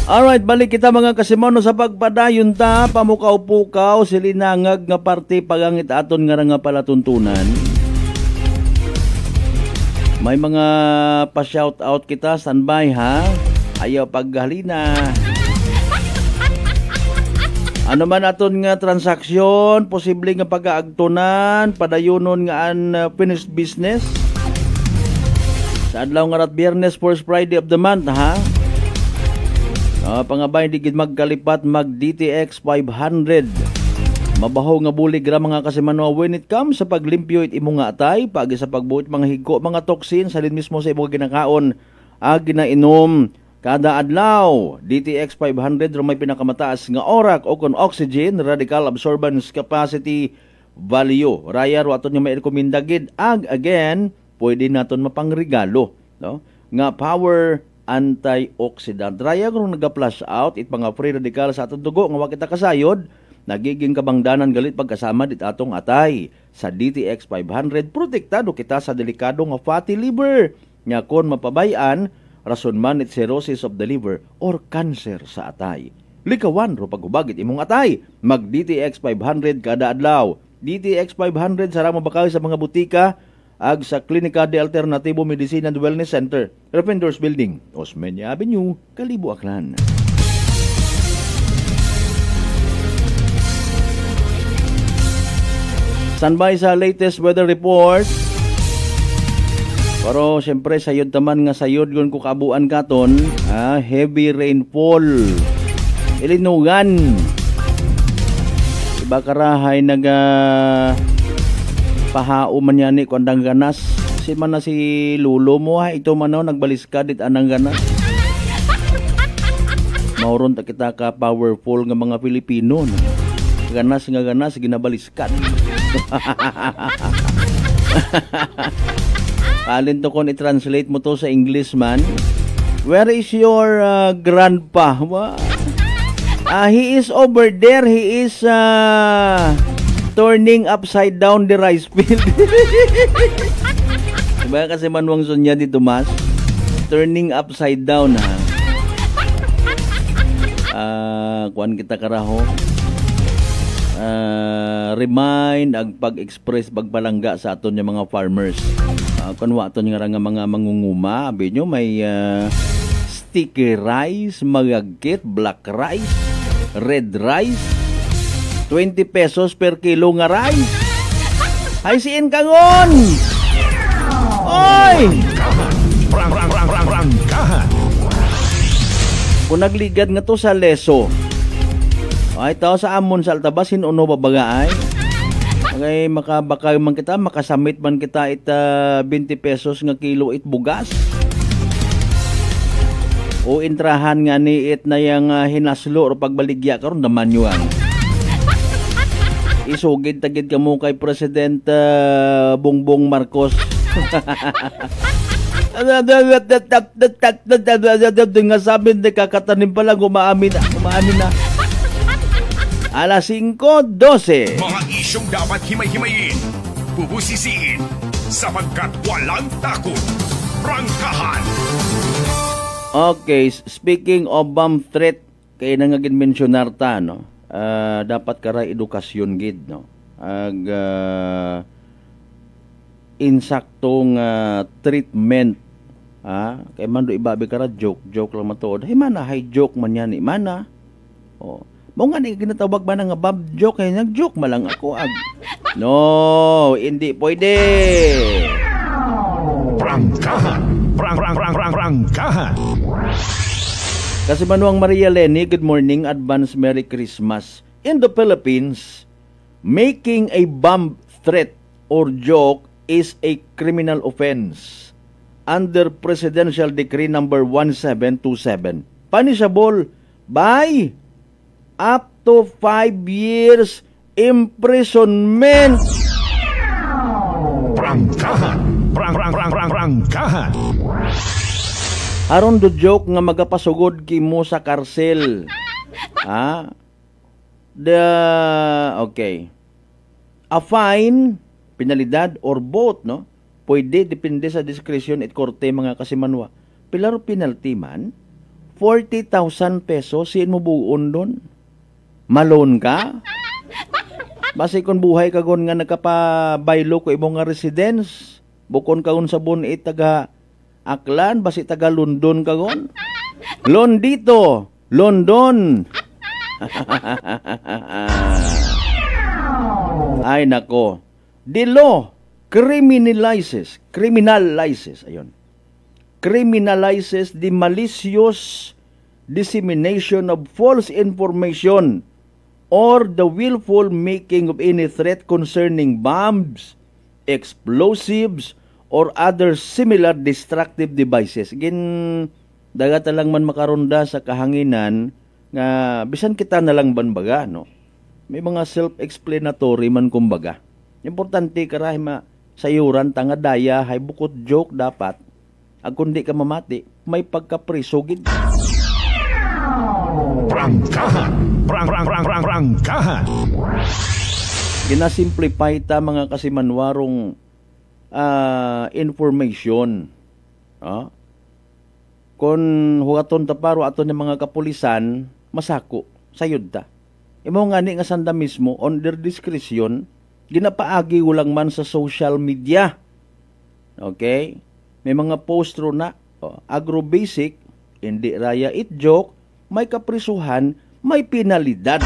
Alright, balik kita mga kasimano sa pagpadayon ta, pamukaw-pukaw, silinangag nga parte pagangit aton nga palatuntunan. May mga pa-shoutout kita, standby ha. Ayaw paghalina. Ano man aton nga transaksyon, posible nga pag-aagtunan, padayunon nga unfinished business. Sa adlaw nga rat Biyernes, first Friday of the month ha. Pangabay digid magkalipat mag DTX 500. Mabaho nga bulig ra mga kasimano when it comes sa paglimpyo it imo nga atay, pagi sa pagbuot mga higko, mga toxin salin mismo sa imong ginakaon, ginainom kada adlaw. DTX 500 ro may pinakamataas nga orak o kon oxygen radical absorbance capacity value. Raya ro aton nga mai-rekomenda gid again, pwede naton mapangregalo, no? Nga power antioxidant. Raya kung naga-flush out it mga free radical sa atong dugo nga wa kita kasayod, nagiging kabangdanan galit pagkasama dit atong atay. Sa DTX 500 protektado kita sa delikado nga fatty liver nga kon mapabayan rason man it cirrhosis of the liver or cancer sa atay. Likawan ro pagubagit imong atay, mag DTX 500 kada adlaw. DTX 500 sarang mabakal sa mga butika ag sa Klinika de Alternativo Medicina and Wellness Center, Refenders Building, Osmeña Avenue, Kalibo, Aklan. Standby sa latest weather report. Pero siyempre sayod taman nga sayod gon ko kabuan katon, heavy rainfall. Ilinugan Iba karahay pahao man yan ni kundang ganas. Si man na si lulo mo ha. Ito man nagbaliskad it anang ganas. Mauron ta kita ka powerful nga mga Pilipino. No? Ganas nga ganas ginabaliskan. Alin to kon i-translate mo to sa English man. Where is your grandpa? He is over there. He is turning upside down the rice field. Diba kasi manuang sonya dito mas? Turning upside down ha. Kuan kita karaho. Remind ag pag-express pagbalangga sa aton yung mga farmers. Kunwa aton nga mga mangunguma, abi nyo may sticky rice, magagkit, black rice, red rice, 20 pesos per kilo nga rice. Ay siin kangon. Oy! Rang kung nagligad nga to sa leso. Ay tao sa amon sa altabas hinuno babaga ay. Okay, makabaka man kita, makasamit man kita ita 20 pesos nga kilo it bugas. O intrahan nga ni it na yung hinaslo o pagbaligya karon naman yuan. Isugid tagid ka mo kay President Bongbong Marcos. Nga sabi na kakatanim pala umaamin na. Alas 5:12. Mga isyong dapat himay-himayin, bubusisiin, sapagkat walang takot. Prangkahan! Okay, speaking of bomb threat, kaya na nga ginmensyonar ta, no? Dapat kara edukasyon gid, no? Insaktong treatment. Kaya man do ibabi kara joke lang matuod. Hey mana, hay joke man yan, mana? Oh. Mo nga ni ginatawag ba nga bomb joke kay nag-joke malang ako ag. No, hindi pwede. Prangkahan. Kasi Manuang Maria Lenny, good morning, advance Merry Christmas. In the Philippines, making a bomb threat or joke is a criminal offense under Presidential Decree number 1727. Punishable by up to 5 years imprisonment. Prangkahan. Aron do joke nga magapasugod kimo sa karsel. Okay. A fine, penalidad or both, no? Pwede depende sa discretion at korte mga kasimanwa. Pilaro penalty man 40,000 pesos siin mo buon doon. Malon ka? Basi kung buhay ka gon nga nagkapabaylo ko imong nga residence, bukon ka gon sa bun taga Aklan, basi taga London ka gon. Lon dito, London. Ay nako. The law criminalizes, criminalizes the malicious dissemination of false information or the willful making of any threat concerning bombs, explosives, or other similar destructive devices. Again, dagata lang man makaronda sa kahanginan nga bisan kita na lang banbaga, no? May mga self-explanatory man kumbaga. Importante karahi sayuran tanga daya hay bukod joke dapat. Ag kundi ka mamati, may pagkapresogid. Prangkahan. Ginasimplify ta mga kasimanwarong information. Kung hugaton ta paro aton ng mga kapulisan, masako, sayod ta. Imo nga ni nga sanda mismo, on their discretion, ginapaagi ulang man sa social media. Okay? May mga postro na, agro-basic, hindi raya it joke, may kaprisuhan, may penalidad.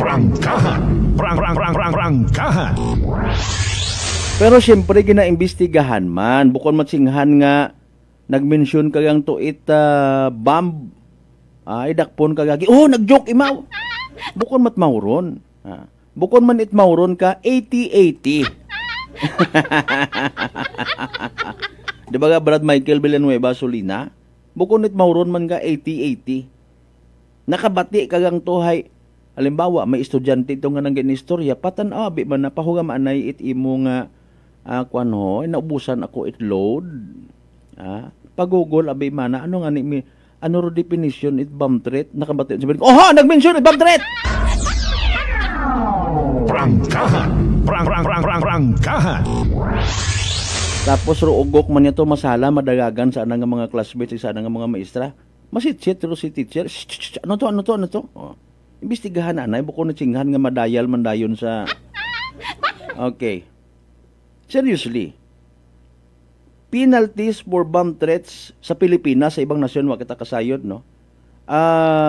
Prangkahan. Pero siyempre ginaimbestigahan man, bukod matsinghan nga nagmensyon kagang to it bomb. Idakpon kagagi. Oh, nag-joke imaw. Bukon mat mauron. Bukon man it mauron ka 80-80. Di ba ka Brad Michael Villanueva Solina? Bukon it mauron man ka 80-80. Nakabati kagang tohay. Halimbawa, may estudyante ito nga nang ginistorya, patanaw, abi man napahugam anay it imo nga naubusan ako it load. Pagugol, abi man ano nga ni ano ro definition it bomb threat? Nakabati. Sabi ko, nag-mention it bomb threat! Prangkahan! Prangkahan! Tapos ro ugok man ito masala, madagagan sa nga mga classmates, sa nga mga maestra. Masit-sit ro si teacher. Ano to? Imbestigahan na, bukod na tsinghan nga madayal man dayon sa... Okay. Seriously. Penalties for bomb threats sa Pilipinas, sa ibang nasyon, wa kita kasayod, no?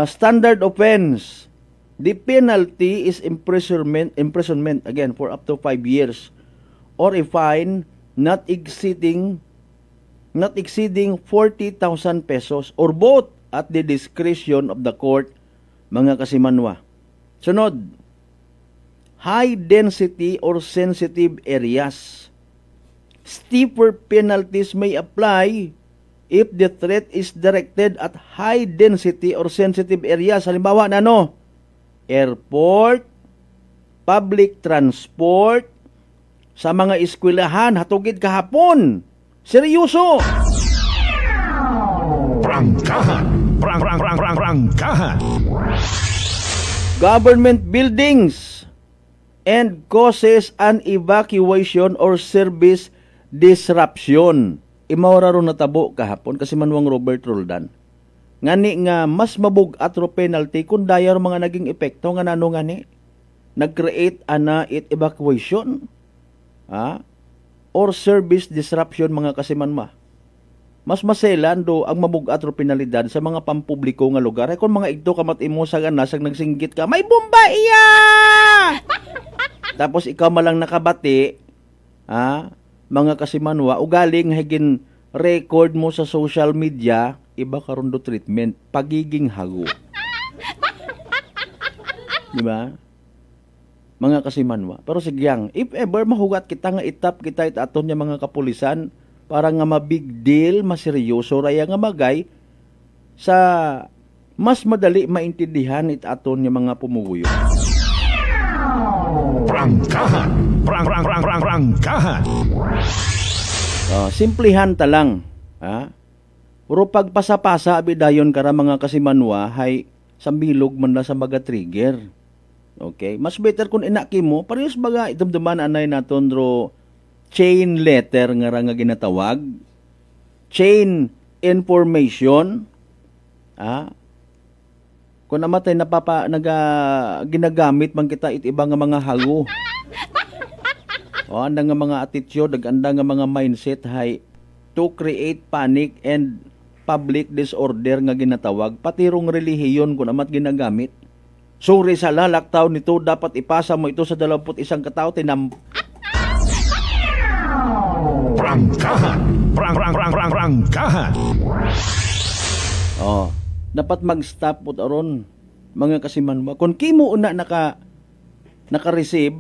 Standard offense. The penalty is imprisonment, again, for up to 5 years. Or a fine not exceeding 40,000 pesos or both at the discretion of the court, mga kasimanwa. Sunod, high density or sensitive areas. Steeper penalties may apply if the threat is directed at high density or sensitive areas. Halimbawa na airport, public transport, sa mga eskwelahan, hatugid kahapon. Seryoso! Prangkahan! Prangkahan! Government buildings and causes an evacuation or service disruption. Imawara ron natabo kahapon kasi manwang Robert Roldan. Ngani nga mas mabugat ro penalty kung dayar mga naging epekto nga nano ngani. Nag-create ana it evacuation or service disruption mga kasimanma. Mas maselan do ang mabugat ro penalidad sa mga pampubliko nga lugar. Ay kung mga igto kamat imo sa ganasag nagsinggit ka, may bomba iya! Tapos ikaw malang nakabati, mga kasimanwa, ugaling higin record mo sa social media, iba karon do treatment, pagiging hago. Di ba? Mga kasimanwa. Pero sigyang, if ever mahugat kita nga itap kita itaton niya mga kapulisan, para nga mabig deal, maseryoso raya nga magay sa mas madali maintindihan itaton niya mga pumuguyo. Prangkahan! Prangkahan! Simplihan ta lang. Puro pagpasa-pasa abidayon kara mga kasimanwa hay sambilog man na sa mga trigger. Okay? Mas better kung inaki mo, parehas baga idumduman anay naton ro chain letter nga nga ginatawag, chain information, kung namatay ginagamit man kita itiba nga mga hago. Anda nga mga attitude, anda nga mga mindset hay to create panic and public disorder nga ginatawag, pati rong relihiyon kung amat ginagamit. Suri sa lalaktaw nito, dapat ipasa mo ito sa 21 katao, Prangkahan! Prangkahan! Dapat mag-stop po aron mga kasimanwa. Kung kimo una naka-receive,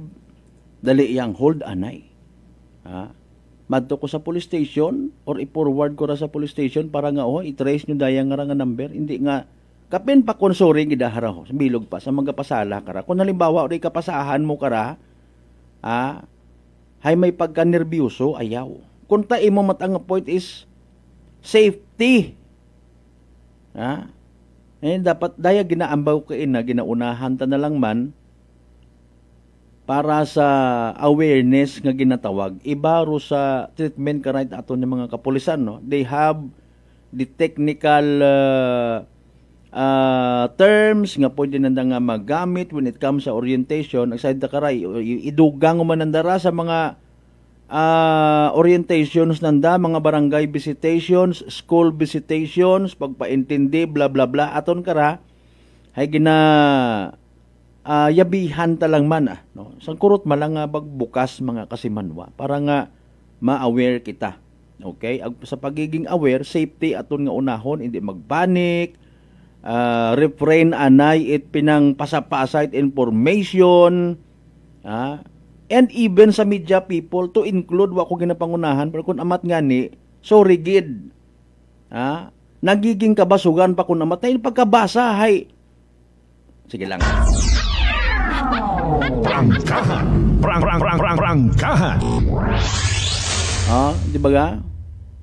dali yang hold anay. Madto ko sa police station or i-forward ko ra sa police station para nga i-trace nyo dayang nga number. Hindi nga kapin pa konsoring idahara ho. Bilog pa sa mga pasala kara. Kung halimbawa o kapasahan mo kara, hay may pagka-nervyoso, ayaw. Kung tayo mo matang point is safety. Dapat daya ginaambaw ka ginaunahan ta na lang man para sa awareness nga ginatawag. Ibaro sa treatment ka right ato ng mga kapulisan. No? They have the technical terms nga pwede nanda nga magamit when it comes sa orientation. Aside da karay, idugang mo nandara sa mga orientations nanda, mga barangay visitations, school visitations, pagpaintindi, bla bla bla, aton kara, hay yabihan talang man, no? Sang kurot malang bagbukas mga kasimanwa, para nga ma-aware kita. Okay? Sa pagiging aware, safety aton nga unahon, hindi magpanik, refrain anay it pinang pasapasait information, and even sa media people to include wa ko ginapangunahan pero kung amat ngani so rigid, nagiging kabasugan pa kung amat na pagkabasa hay. Sige lang. Prangkahan. Prangkahan. Di ba ga?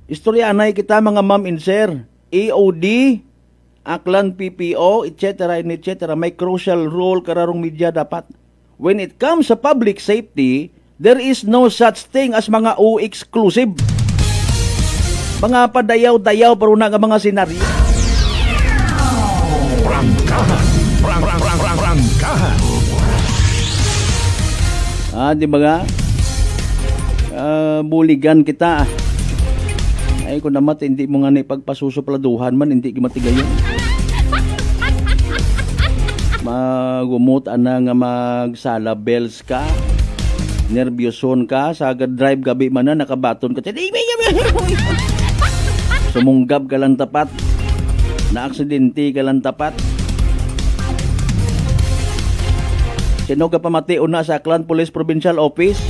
Istorya anay kita mga ma'am and sir. EOD, Aklan PPO, etc. May crucial role kararong media dapat. When it comes sa public safety, there is no such thing as mga O-exclusive. Mga padayaw-dayaw pero na nga mga senaryo. Prangkahan. Prangkahan. Di ba nga? Buligan kita. Ay kung naman hindi mo nga na ipagpasusupladuhan man, hindi matigayon. Magumot ana nga magsala bells ka, nervyoson ka, sagad drive gabi man na nakabaton ka. Sumunggab ka lang tapat, na-aksidente ka lang tapat. Sino ka pamati una sa Aklan Police Provincial Office?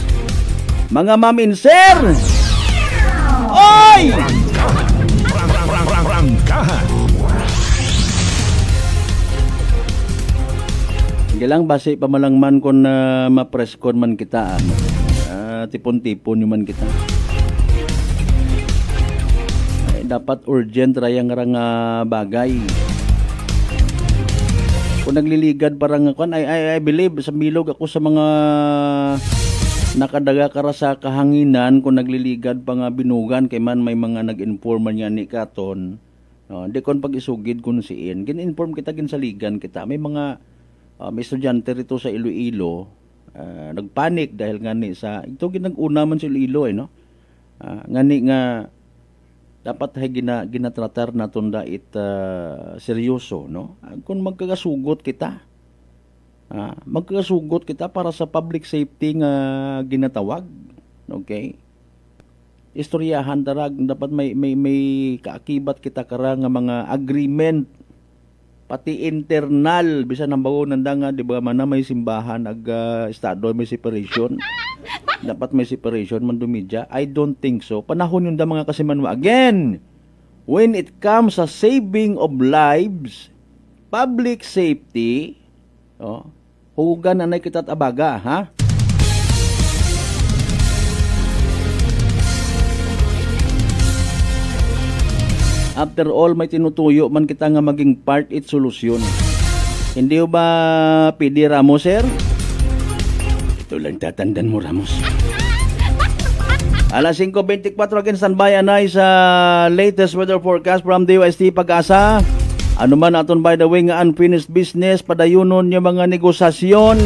Mga ma'am and sir! Oy! Prangkahan. Gilang basi pamalangman kon ma-press con man kita. Tipon-tipon man kita. Ay, dapat urgent rayang bagay. Kung nagliligad parang kon I believe sa bilog ako sa mga nakadaga kara sa kahanginan kung nagliligad pa nga binugan kay man may mga nag-inform niya ni katon. Di kon pag isugid kun siin. Gin-inform kita ginsaligan kita. May mga may estudyante rito sa Iloilo nagpanik dahil ngani sa ito ginag-una man sa Iloilo no. Ngani nga dapat hay ginatratar naton da seryoso no. Kung magkagasugot kita magkasugot kita para sa public safety nga ginatawag. Okay? Istoryahan darag dapat may kaakibat kita kara nga mga agreement pati internal bisan ang bago nanda nga di ba man may simbahan ag estado may separation. Dapat may separation man do media. I don't think so. Panahon yun da mga kasimanwa. Again, when it comes sa saving of lives, public safety, hugan anay kita't abaga, ha? After all, may tinutuyo man kita nga maging part it solusyon. Hindi ba pidi Ramos, sir? Ito lang tatandan mo, Ramos. Alas 5:24 again standby anay sa latest weather forecast from DOST Pag-asa. Ano man aton by the way nga unfinished business padayunon yung mga negosasyon.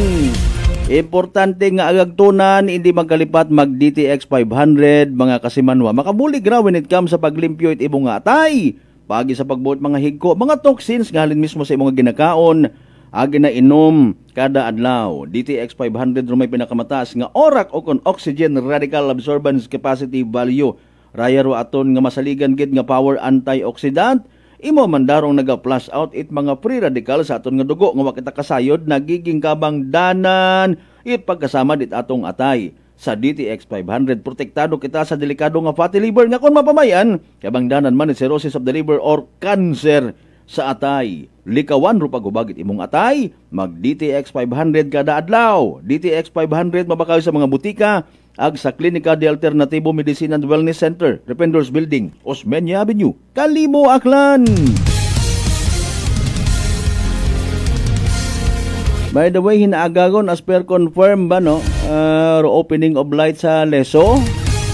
Importante nga agagtunan hindi magkalipat mag DTX 500 mga kasimanwa. Makabulig ra when it comes sa paglimpyo it ibong atay. Pagi sa pagbuot mga higko, mga toxins nga halin mismo sa imong ginakaon, agi na inom kada adlaw. DTX 500 rumay pinakamataas nga orak o kon oxygen radical absorbance capacity value. Rayaro aton nga masaligan gid nga power antioxidant. Imo mandarong naga-flush out it mga free radical sa aton nga dugo nga wa kita kasayod nagiging kabang danan it pagkasama dit atong atay. Sa DTX 500 protektado kita sa delikado nga fatty liver nga kon mapamayan kabang danan man cirrhosis of the liver or cancer sa atay. Likawan ro pagubagit imong atay mag DTX 500 kada adlaw. DTX 500 mabakaw sa mga butika ag sa Klinika de Alternatibo Medicine and Wellness Center, Rependors Building, Osmeña Avenue, Calimo, Aklan. By the way, hinaagagon as per confirm ba no, opening of light sa Leso.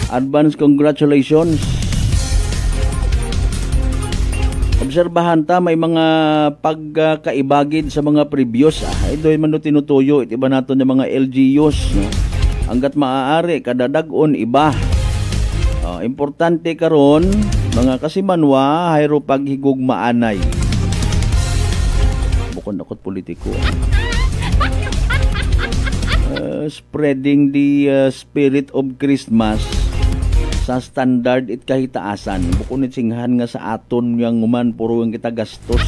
Advance congratulations. Obserbahan ta may mga pagkaibagid sa mga previous. Ito man no tinutuyo iti ba naton yung mga LGUs no. Hanggat maaari kadadag-on iba. Importante karon mga kasimanwa hayro paghigugmaanay. Bukod akot politiko. Spreading the spirit of Christmas sa standard it kahitaasan. Bukod nit singhan nga sa aton yang uman puro ang kita gastos.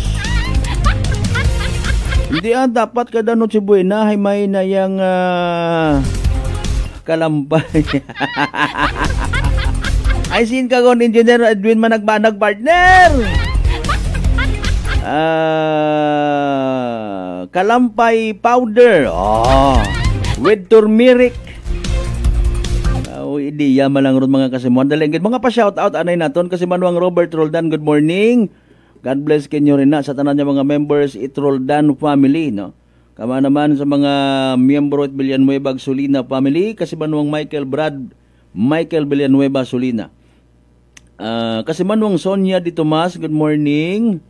Hindi dapat kada Noche Buena ay may nayang kalampay. Ay sin ka kon Engineer Edwin Managbanag partner. Kalampay powder. With turmeric. Ideya malang ron mga kasimuan. Dalengit mga pa-shoutout anay naton kasimanuang Robert Roldan, good morning. God bless kanyo rin na sa tanan niya mga members it Roldan family, no. Kama naman sa mga miyembro at Villanueva Solina family, kasimanuang Michael Villanueva Solina. Kasimanuang Sonia Di Tomas, good morning.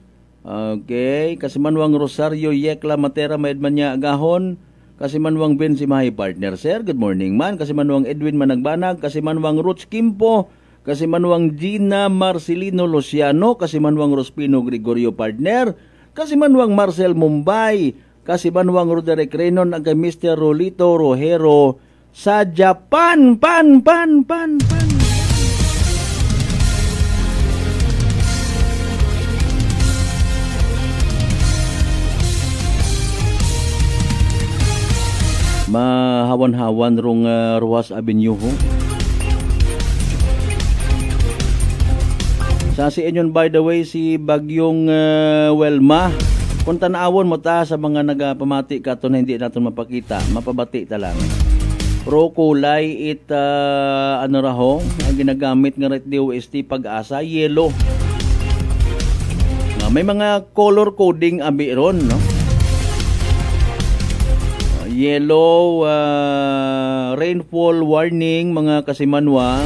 Okay, kasimanuang Rosario Yekla Matera maedman niya agahon. Kasimanwang Ben si Mahay partner, sir. Good morning man. Kasimanwang Edwin Managbanag. Kasimanwang Ruth Kimpo. Kasimanwang Gina Marcelino Luciano. Kasimanwang Rospino Gregorio partner. Kasimanwang Marcel Mumbai. Kasimanwang Roderick Renon. Ang kay Mr. Rolito Rojero sa Japan. Pan. Mahawan-hawan rong Ruas Avenue ho. Sa si inyon by the way si Bagyong Welma. Kung tanawon mo ta sa mga nagapamati ka to na hindi natin mapakita, mapabati ta lang. Pro kulay it ano raho, ang ginagamit nga ret DOST Pag-asa, yellow. May mga color coding abi ron, no? Yellow rainfall warning mga kasimanwa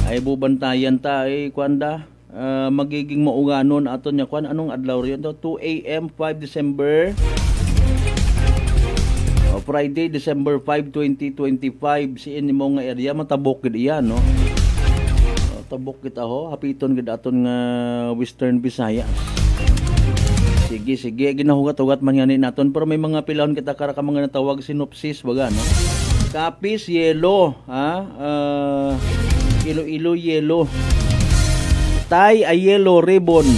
ay bubantayan ta ay kwanda magiging mauganon aton nya kwan anong adlaw riyon 2 AM 5 December Friday December 5 2025 si inimo nga area matabok gid iyan, no. Tabok kita ho hapiton gid aton nga Western Visayas. Sige, ginahugat-hugat man yan naton. Pero may mga pilahon kita karaka mga natawag sinopsis, baga, no? Kapis, yellow, Ilo-ilo, yellow. Tie, a yellow ribbon.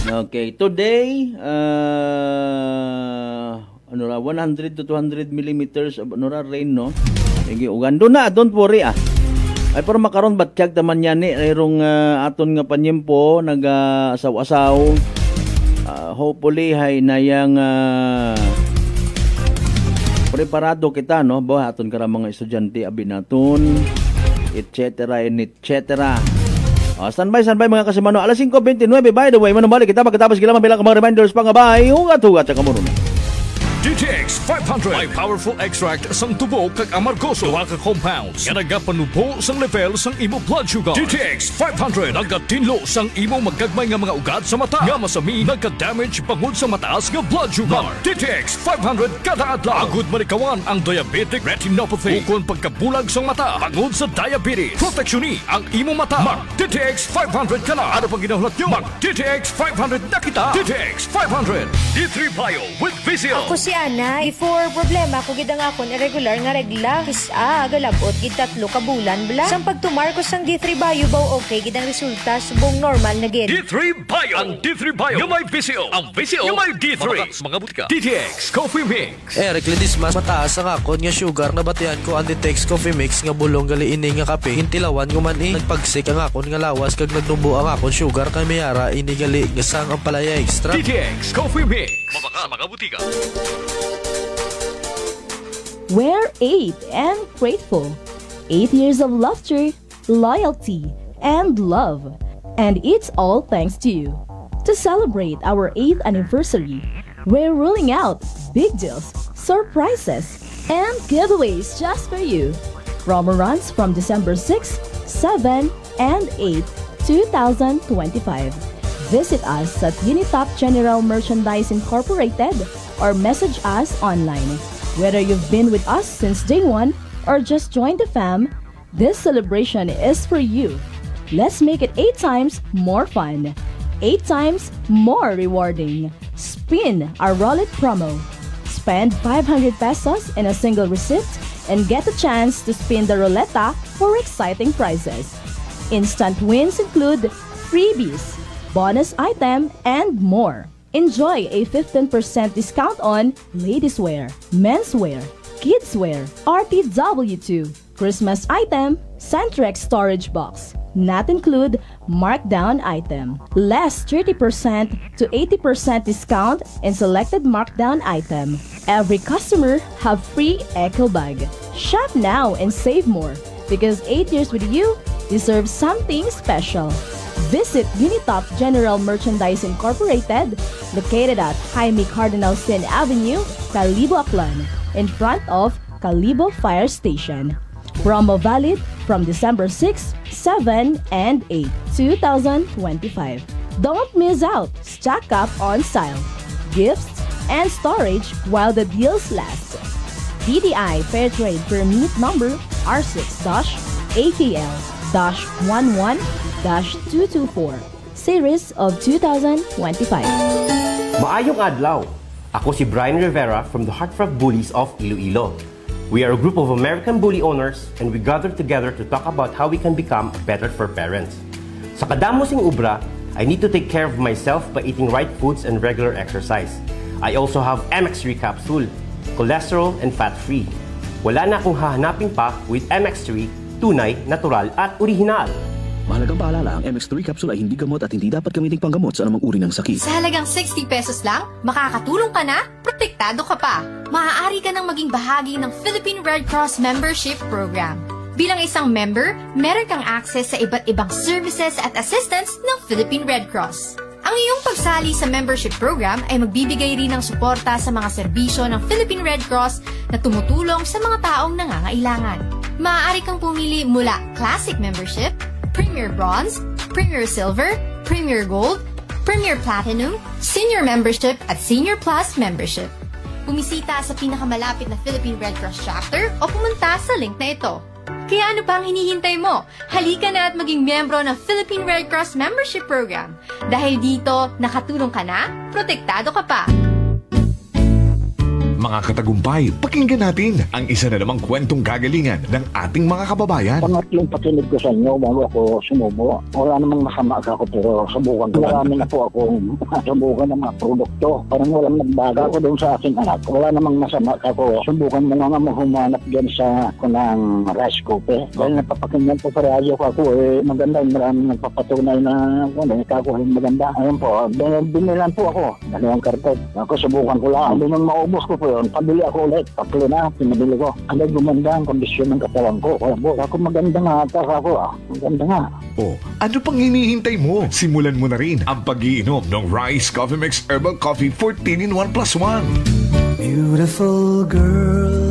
Okay, today, 100 to 200 millimeters of rain, no? Sige, ugando na, don't worry, Ay pero makaron batsyag taman yan ayrong aton nga panyempo nag-asaw-asaw. Hopefully hay nayang preparado kita, no? Ba aton kara mga estudyante abi naton etc. Standby mga kasimano. Alas 5:29 by the way manumali kita pagkatapos kila mabilang mga reminders pangabay hugat-hugat sa kamuno. DTX 500 may powerful extract sang tubo kag amargoso duha ka compounds nga nagapanubo sang level sang imo blood sugar. DTX 500 nagatinlo sang imo magagmay nga mga ugat sa mata nga masami nagka-damage bangod sa mataas nga blood sugar. DTX 500 kada adlaw agud manikawan ang diabetic retinopathy ukon pagkabulag sang mata bangod sa diabetes. Proteksyon ang imo mata. Mag DTX 500 kana ano pang ginahulat nyo? Mag DTX 500 na kita. DTX 500 D3 Bio with Vizio. Ako si Ana, before problema ko gid ang akon irregular nga regla. Kisa galabot gid 3 ka bulan bla. Sang pagtumar ko sang D3 Bio baw okay gid ang resulta subong normal na gid. D3 Bio. Ang D3 Bio yung may Vizio. Ang Vizio yung may D3. Mga butika. DTX Coffee Mix. Recledis mas mataas ang akon nga sugar na batian ko ang DTX Coffee Mix nga bulong gali ini nga kape. Hintilawan ko man nagpagsik ang akon nga lawas kag nagtumbo ang akon sugar kay mayara ini gali nga sang ang palaya extra. DTX Coffee Mix. Mabaka mga butika. We're 8 and grateful. 8 years of laughter, loyalty, and love. And it's all thanks to you. To celebrate our 8th anniversary, we're rolling out big deals, surprises, and giveaways just for you. Promo runs from December 6, 7, and 8, 2025. Visit us at Unitop General Merchandise Incorporated or message us online. Whether you've been with us since day one or just joined the fam, this celebration is for you. Let's make it 8 times more fun, 8 times more rewarding. Spin our Roll It promo. Spend 500 pesos in a single receipt and get a chance to spin the roulette for exciting prizes. Instant wins include freebies, bonus item, and more. Enjoy a 15% discount on ladies wear, menswear, kids wear, RTW2, Christmas item, Centrex storage box. Not include markdown item. Less 30% to 80% discount in selected markdown item. Every customer have free eco bag. Shop now and save more because 8 years with you deserves something special. Visit Unitop General Merchandise Incorporated, located at Jaime Cardinal Sin Avenue, Calibo, Aklan, in front of Calibo Fire Station. Promo valid from December 6, 7, and 8, 2025. Don't miss out. Stock up on style, gifts, and storage while the deals last. DDI Fairtrade Permit Number R6-AKL-11-224, Series of 2025. Maayong adlaw! Ako si Brian Rivera from the Heartfront Bullies of Iloilo. We are a group of American bully owners and we gather together to talk about how we can become better for parents. Sa kadamosing ubra, I need to take care of myself by eating right foods and regular exercise. I also have MX3 capsule, cholesterol and fat-free. Wala na akong hahanapin pa with MX3, tunay, natural at orihinal. Mahalagang paalala, ang MX3 capsule ay hindi gamot at hindi dapat gamiting panggamot sa anumang uri ng sakit. Sa halagang 60 pesos lang, makakatulong ka na, protektado ka pa. Maaari ka nang maging bahagi ng Philippine Red Cross Membership Program. Bilang isang member, meron kang access sa iba't ibang services at assistance ng Philippine Red Cross. Ang iyong pagsali sa membership program ay magbibigay rin ng suporta sa mga serbisyo ng Philippine Red Cross na tumutulong sa mga taong nangangailangan. Maaari kang pumili mula Classic Membership, Premier Bronze, Premier Silver, Premier Gold, Premier Platinum, Senior Membership at Senior Plus Membership. Bumisita sa pinakamalapit na Philippine Red Cross chapter o pumunta sa link na ito. Kaya ano pa ang hinihintay mo? Halika na at maging miyembro ng Philippine Red Cross Membership Program. Dahil dito, nakatulong ka na, protektado ka pa. Mga katagumpay, pakinggan natin ang isa na namang kwentong kagalingan ng ating mga kababayan. Pangatlong pakinig ko sa inyo bago ako sumubo. Wala namang masama ako pero subukan ko. Marami na po akong subukan ng mga produkto. Parang walang nagbaga ako doon sa aking anak. Wala namang masama ako. Subukan mo nga humanap dyan sa ng rice cooker. Dahil napapakinggan po sa radyo ko ako maganda. Maraming nagpapatunay na nakakuhin maganda. Ayun po, binilan po ako. Dalawang karton. Ako subukan ko lang. Hindi nang maubos ko po. Pabili ako ulit, tatlo na, pinabili ko. Ang gumanda ang kondisyon ng katawan ko. Kaya po, ako maganda nga ata ako. Maganda nga. O, ano pang hinihintay mo? Simulan mo na rin ang pag-iinom ng Rice Coffee Mix Herbal Coffee 14 in 1 plus 1. Beautiful girl.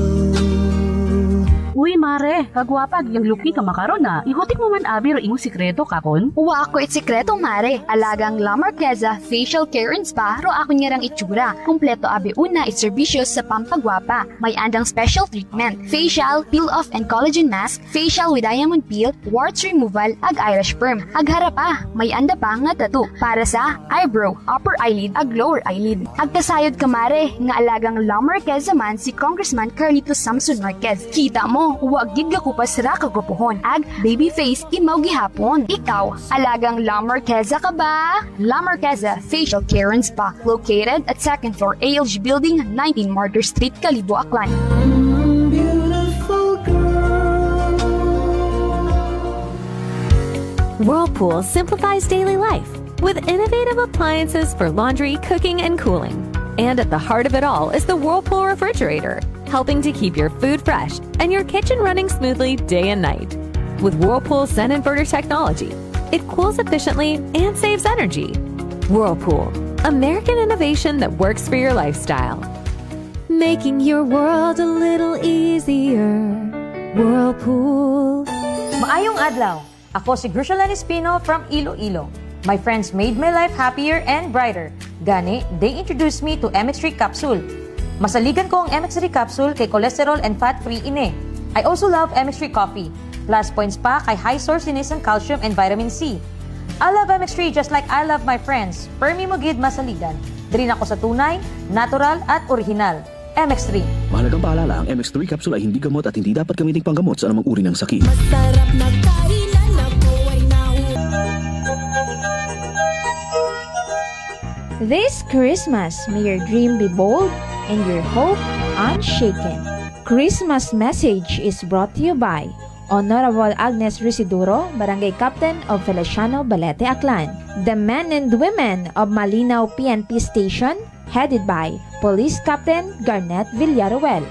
Uy, mare, kagwapag yung luki ka makaron na. Ihutik mo man abi ro imong sikreto kakon. Uwa ako sikreto, mare. Alagang La Marquesa Facial Care and Spa ro ako niyarang itsura. Kumpleto abi una iservisyo sa pampagwapa. May andang special treatment. Facial, peel-off and collagen mask, facial with diamond peel, warts removal, ag Irish perm. Ag harapa, may anda pa nga tattoo para sa eyebrow, upper eyelid, ag lower eyelid. Ag kasayod ka, mare, nga alagang La Marquesa man si Congressman Carlito Samson Marquez. Kita mo, huwag gid ko pa sira kagupuhon. Ag baby face imaw gihapon. Ikaw, alagang La Marquesa ka ba? La Marquesa Facial Care and Spa, located at 2nd floor ALG Building, 19 Martyr Street, Calibo, Aklan. Whirlpool simplifies daily life with innovative appliances for laundry, cooking, and cooling. And at the heart of it all is the Whirlpool refrigerator, helping to keep your food fresh and your kitchen running smoothly day and night. With Whirlpool Sun Inverter technology, it cools efficiently and saves energy. Whirlpool, American innovation that works for your lifestyle. Making your world a little easier. Whirlpool. Maayong adlaw. Ako si Grushalan Espino from Iloilo. My friends made my life happier and brighter. Gani, they introduced me to MX3 capsule. Masaligan ko ang MX3 capsule kay cholesterol and fat-free ine. I also love MX3 coffee. Plus points pa kay high source din isang calcium and vitamin C. I love MX3 just like I love my friends. Permi mo gid masaligan. Diri ako sa tunay, natural at original. MX3. Mahalagang paalala, ang MX3 capsule ay hindi gamot at hindi dapat gamiting panggamot sa anumang uri ng sakit. Masarap na kainan ako ay This Christmas, may your dream be bold and your hope unshaken. Christmas message is brought to you by Honorable Agnes Risiduro, Barangay Captain of Feliciano Balete Aklan. The men and women of Malinaw PNP Station, headed by Police Captain Garnet Villaruel.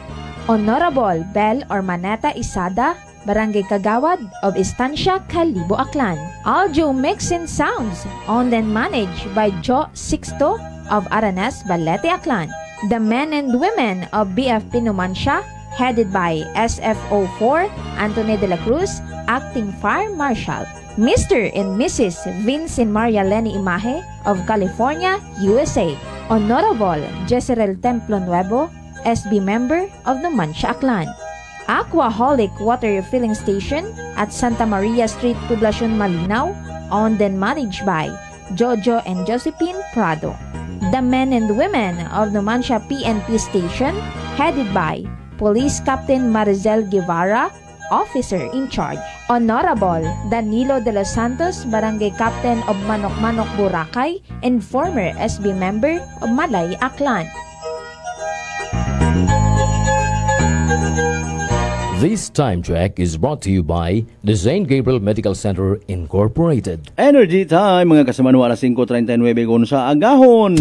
Honorable Bel Ormaneta Isada, Barangay Kagawad of Estancia, Calibo, Aklan. Audio mix and sounds, owned and managed by Joe Sixto of Aranas, Balete, Aklan. The men and women of BFP Numancia, headed by SFO4 Anthony de la Cruz, Acting Fire Marshal. Mr. and Mrs. Vince and Maria Lenny Imahe of California, USA. Honorable Jezreel Templo Nuevo, SB member of Numancia, Aklan. Aquaholic Water Refilling Station at Santa Maria Street, Poblacion, Malinaw, owned and managed by Jojo and Josephine Prado. The men and women of Numancia PNP Station, headed by Police Captain Marizel Guevara, Officer in Charge. Honorable Danilo de los Santos, Barangay Captain of Manok-Manok, Boracay, and former SB member of Malay, Aklan. This time check is brought to you by the St. Gabriel Medical Center Incorporated. Energy Time, mga kasamanwa, alas 5:39 gon sa agahon.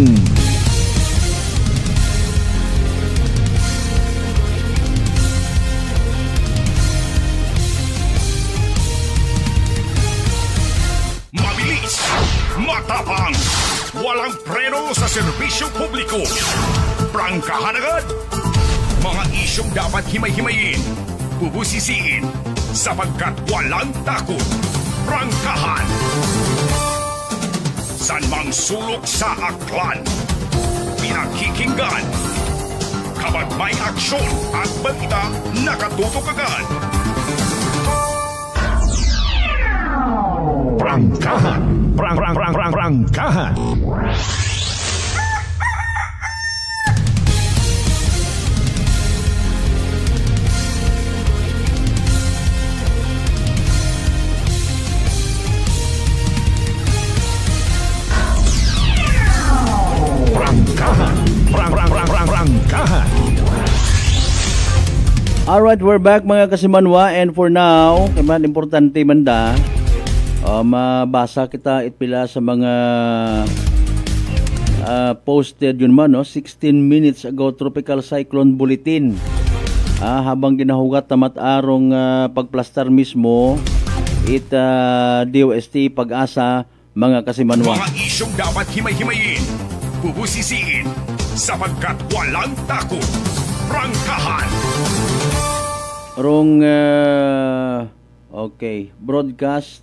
Mabilis, matapang, walang preno sa serbisyo publiko. Prangkahan agad. Mga isyong dapat himay-himayin, bubusisiin, sapagkat walang takot. Prangkahan. San mang sulok sa aklan, pinakikinggan. Kapag may aksyon at balita, nakatutok agad. Prangkahan. Prangkahan. Prangkahan. Alright, we're back mga kasimanwa, and for now, kaman importante man da, mabasa kita itpila sa mga posted yun man, no? 16 minutes ago, Tropical Cyclone Bulletin. Habang ginahugat tamat arong pagplastar mismo, DOST Pag-asa, mga kasimanwa. Mga isyong dapat himay-himayin, bubusisiin, sapagkat walang takot. Prangkahan. Okay, broadcast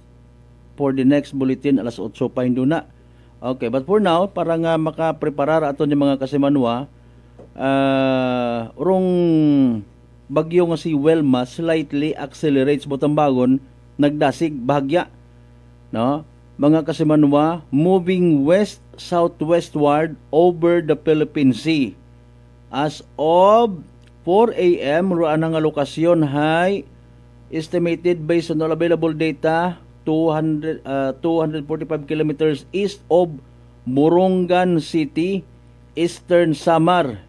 for the next bulletin alas 8 pa hindi na. Okay, but for now, para nga makapreparar ato yung mga kasimanwa, bagyo nga si Wilma slightly accelerates Botambagon, nagdasig bahagya, no? Mga kasimanwa, moving west-southwestward over the Philippine Sea. As of 4 a.m., ruan ang lokasyon hay estimated based on all available data 245 kilometers east of Morongan City, Eastern Samar.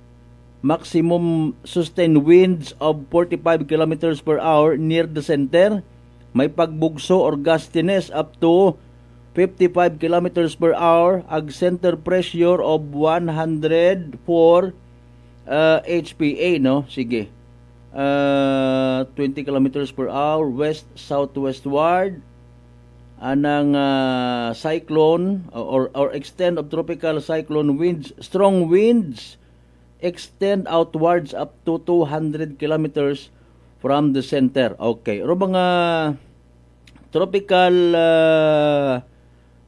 Maximum sustained winds of 45 kilometers per hour near the center. May pagbugso or gustiness up to 55 kilometers per hour. Ag center pressure of 104 HPA, no? Sige. 20 kilometers per hour west-southwestward. Anang cyclone or extent of tropical cyclone winds, strong winds extend outwards up to 200 kilometers from the center. Okay. Ro mga tropical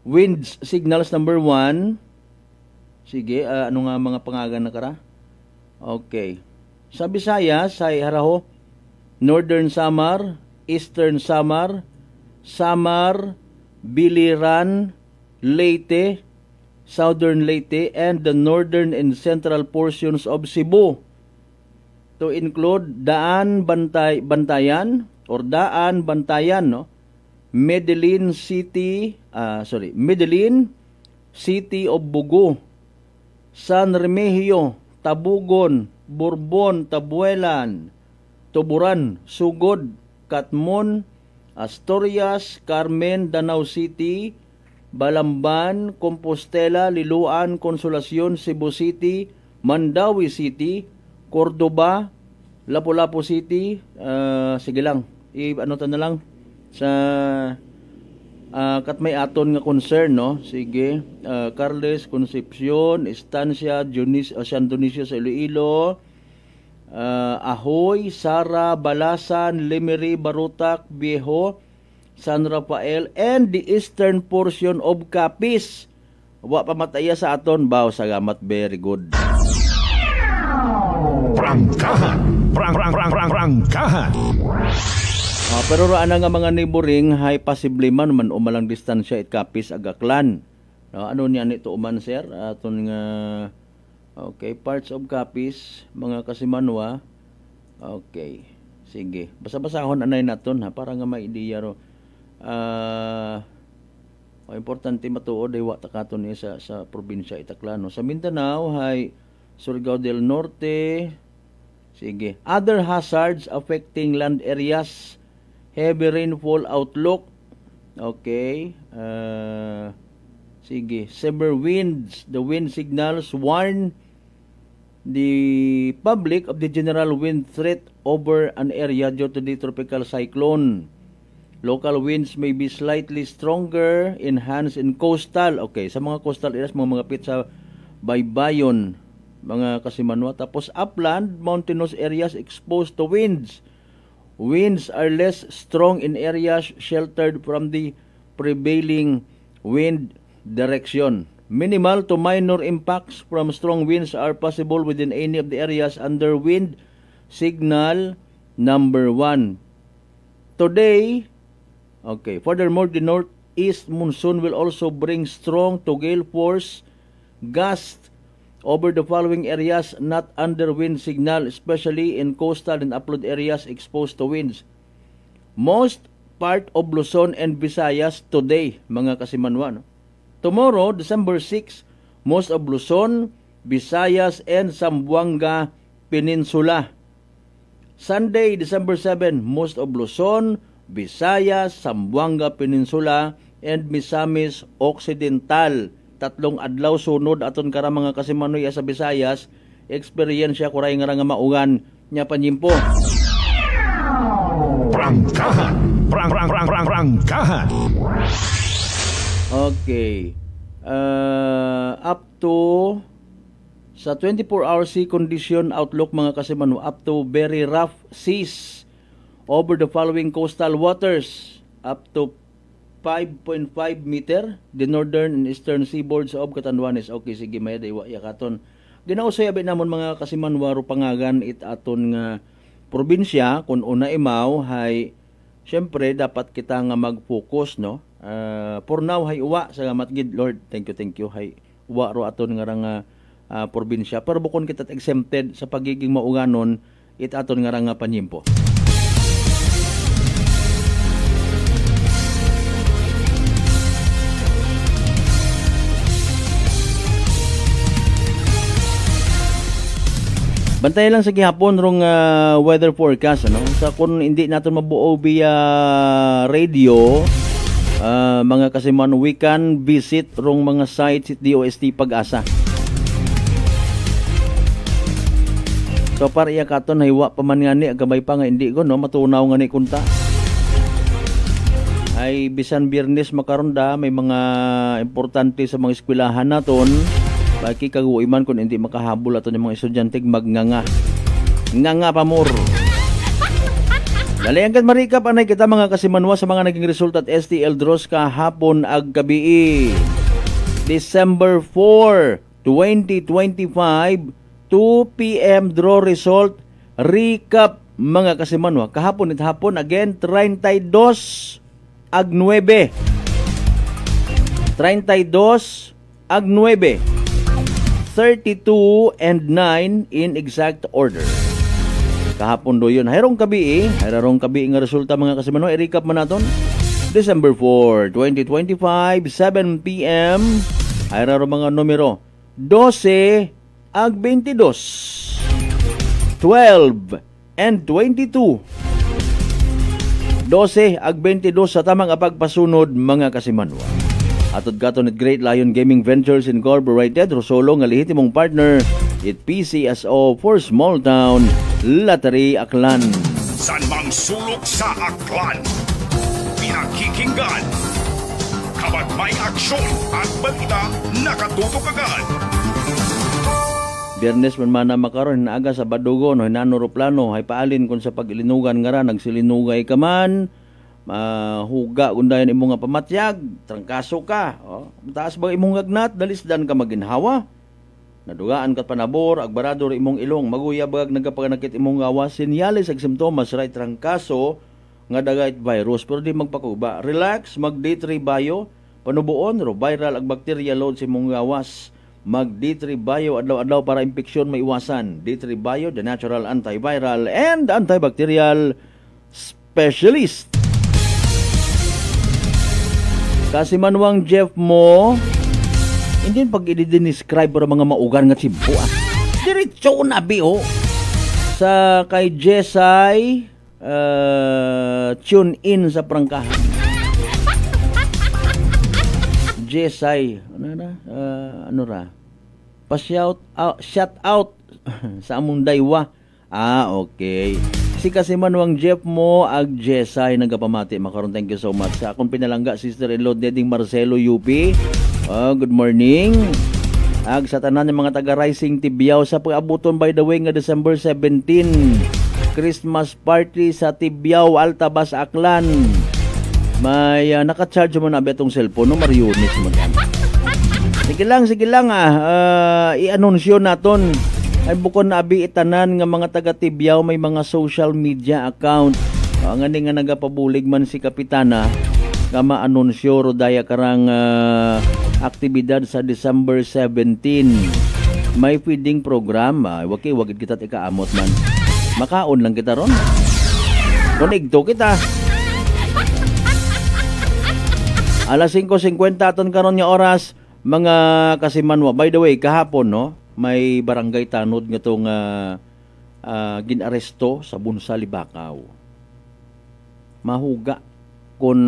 winds signals number 1. Sige, ano nga mga pangagan na kara? Okay. Sa Visayas, say haraho, Northern Samar, Eastern Samar, Samar, Biliran, Leyte, Southern Leyte, and the northern and central portions of Cebu. To include Bantayan, no? Medellin City of Bugo, San Remigio, Tabugon, Bourbon, Tabuelan, Tuburan, Sugod, Katmon, Asturias, Carmen, Danau City, Balamban, Compostela, Liloan, Consolacion, Cebu City, Mandawi City, Cordoba, Lapu-Lapu City, sige lang, ano na lang, sa kat may aton nga concern, no? Sige, Carles, Concepcion, Estancia, San Dionisio sa Iloilo, Ahoy, Sara, Balasan, Lemery, Barutak, Viejo, San Rafael, and the eastern portion of Capiz. Wa pa mataya sa aton, baw, salamat, very good. Prangkahan. Pero raan nga mga neighboring, hay possibly man umalang distansya it Capiz agaklan. Ano niya nito uman, sir? Aton nga, okay, parts of Capiz, mga kasimanwa. Okay, sige. Basa-basahon anay naton, ha, para nga may ideya ro. Importante matuod ay watakaton niya sa probinsya Itaklano. Sa Mindanao hay Surigao del Norte. Sige. Other hazards affecting land areas. Heavy rainfall outlook. Okay. Sige. Severe winds. The wind signals warn the public of the general wind threat over an area due to the tropical cyclone. Local winds may be slightly stronger, enhanced in coastal. Okay, sa mga coastal areas, mga pit sa baybayon, mga kasimanwa. Tapos upland, mountainous areas exposed to winds. Winds are less strong in areas sheltered from the prevailing wind direction. Minimal to minor impacts from strong winds are possible within any of the areas under wind signal number 1. Today, okay, furthermore, the northeast monsoon will also bring strong to gale force gusts over the following areas not under wind signal, especially in coastal and upland areas exposed to winds. Most part of Luzon and Visayas today, mga kasimanwa. No? Tomorrow, December 6, most of Luzon, Visayas, and Zamboanga Peninsula. Sunday, December 7, most of Luzon, Visayas, Zamboanga Peninsula, and Misamis Occidental. Tatlong adlaw sunod aton kara mga kasimanoy sa Visayas, eksperyensya kuray nga maugan nya panyimpo. Prangkahan. Okay. Up to sa 24-hour sea condition outlook mga kasimano, up to very rough seas over the following coastal waters, up to 5.5 meter, the northern and eastern seaboards of Catanduanes. Okay, sige, may daywa yakaton. Ginausoy abi namon mga kasimanwaro pangagan it aton nga probinsya kun una imaw hay syempre dapat kita nga mag-focus, no? For now hay uwa salamat gid Lord. Thank you hay uwa ro aton nga probinsya. Pero bukon kita exempted sa pagiging mauganon it aton nga panyimpo. Bantay lang sa gihapon rong weather forecast, ano? Sa kung hindi natin mabuo via radio, mga kasiman, we can visit rong mga sites at DOST Pag-asa. So para iya katon haywa pa man ngani agabay pa nga hindi ko, no, matunaw ngani kunta. Ay bisan Biyernes makaron da may mga importante sa mga eskwelahan naton. Baki kaguiman kung hindi makahabol ato ng mga estudyante magnganga. Nganga pamor. Dali angkat marikap anay kita mga kasimanwa sa mga naging resulta at STL draws kahapon ag gabi. December 4, 2025, 2 p.m. draw result recap mga kasimanwa. Kahapon at hapon again 32 ag 9. 32 ag 9. 32 and 9 in exact order. Kahapon do yun. Hayrong kabi nga resulta mga kasimano. I-recap man natin. December 4, 2025, 7 p.m. Hayrong mga numero. 12 ag 22, 12 and 22. 12 ag 22 sa tamang apagpasunod mga kasimanwa. Atod katon at Great Lion Gaming Ventures Incorporated, Rosolo nga lehitimong partner, it PCSO for Small Town, Lottery Aklan. San mang sulok sa Aklan, pinakikinggan. Kapag may aksyon at balita, nakatutok agad. Biyernes man makaron aga sa Badugo no hinanoroplano hay paalin kun sa pagilinugan nga ra nagsilinugay ka man huga kundayan imong nga pamatyag trangkaso ka taas ba imong agnat dalisdan ka maginhawa nadugaan kat panabor agbarador imong ilong maguyabag nagapaganakit imong gawa senyales ag simptomas right trangkaso nga dagayt virus pero di magpakuba relax mag D3 bio panubuon ro viral ag bacteria load sa imong gawas mag D3 Bio adlaw-adlaw para impeksyon maiwasan. D3 Bio, the natural antiviral and antibacterial specialist. Kasi manwang Jeff mo, hindi pag i-describe para mga maugan nga simpo. Diretso na biho. Sa kay Jessay, tune in sa prangkahan. Jessay, ano ra? Pa-shout out sa among daywa. Okay. Si kasi manwang Jeff mo ag Jessay nagapamati makaron, thank you so much. Sa akong pinalangga sister-in-law Deding Marcelo UP. Good morning. Ag sa tanan ng mga taga Rising Tibiao sa pag-abuton by the way nga December 17. Christmas party sa Tibiao, Altabas, Aklan. May naka-charge mo na betong cellphone no Marionis mo yan. Sige lang i-anunsyo naton ay bukod na abi itanan nga mga taga Tibiao may mga social media account nga nga nagapabulig man si Kapitana nga ma-anunsyo ro daya karang aktibidad sa December 17. May feeding program wagid kita ikaamot man makaon lang kita ron konigto kita. Alas 5:50 aton karon nga oras mga kasimanwa. By the way, kahapon no, may barangay tanod nga tong ginaresto sa Bunsa, Libakaw. Mahuga kun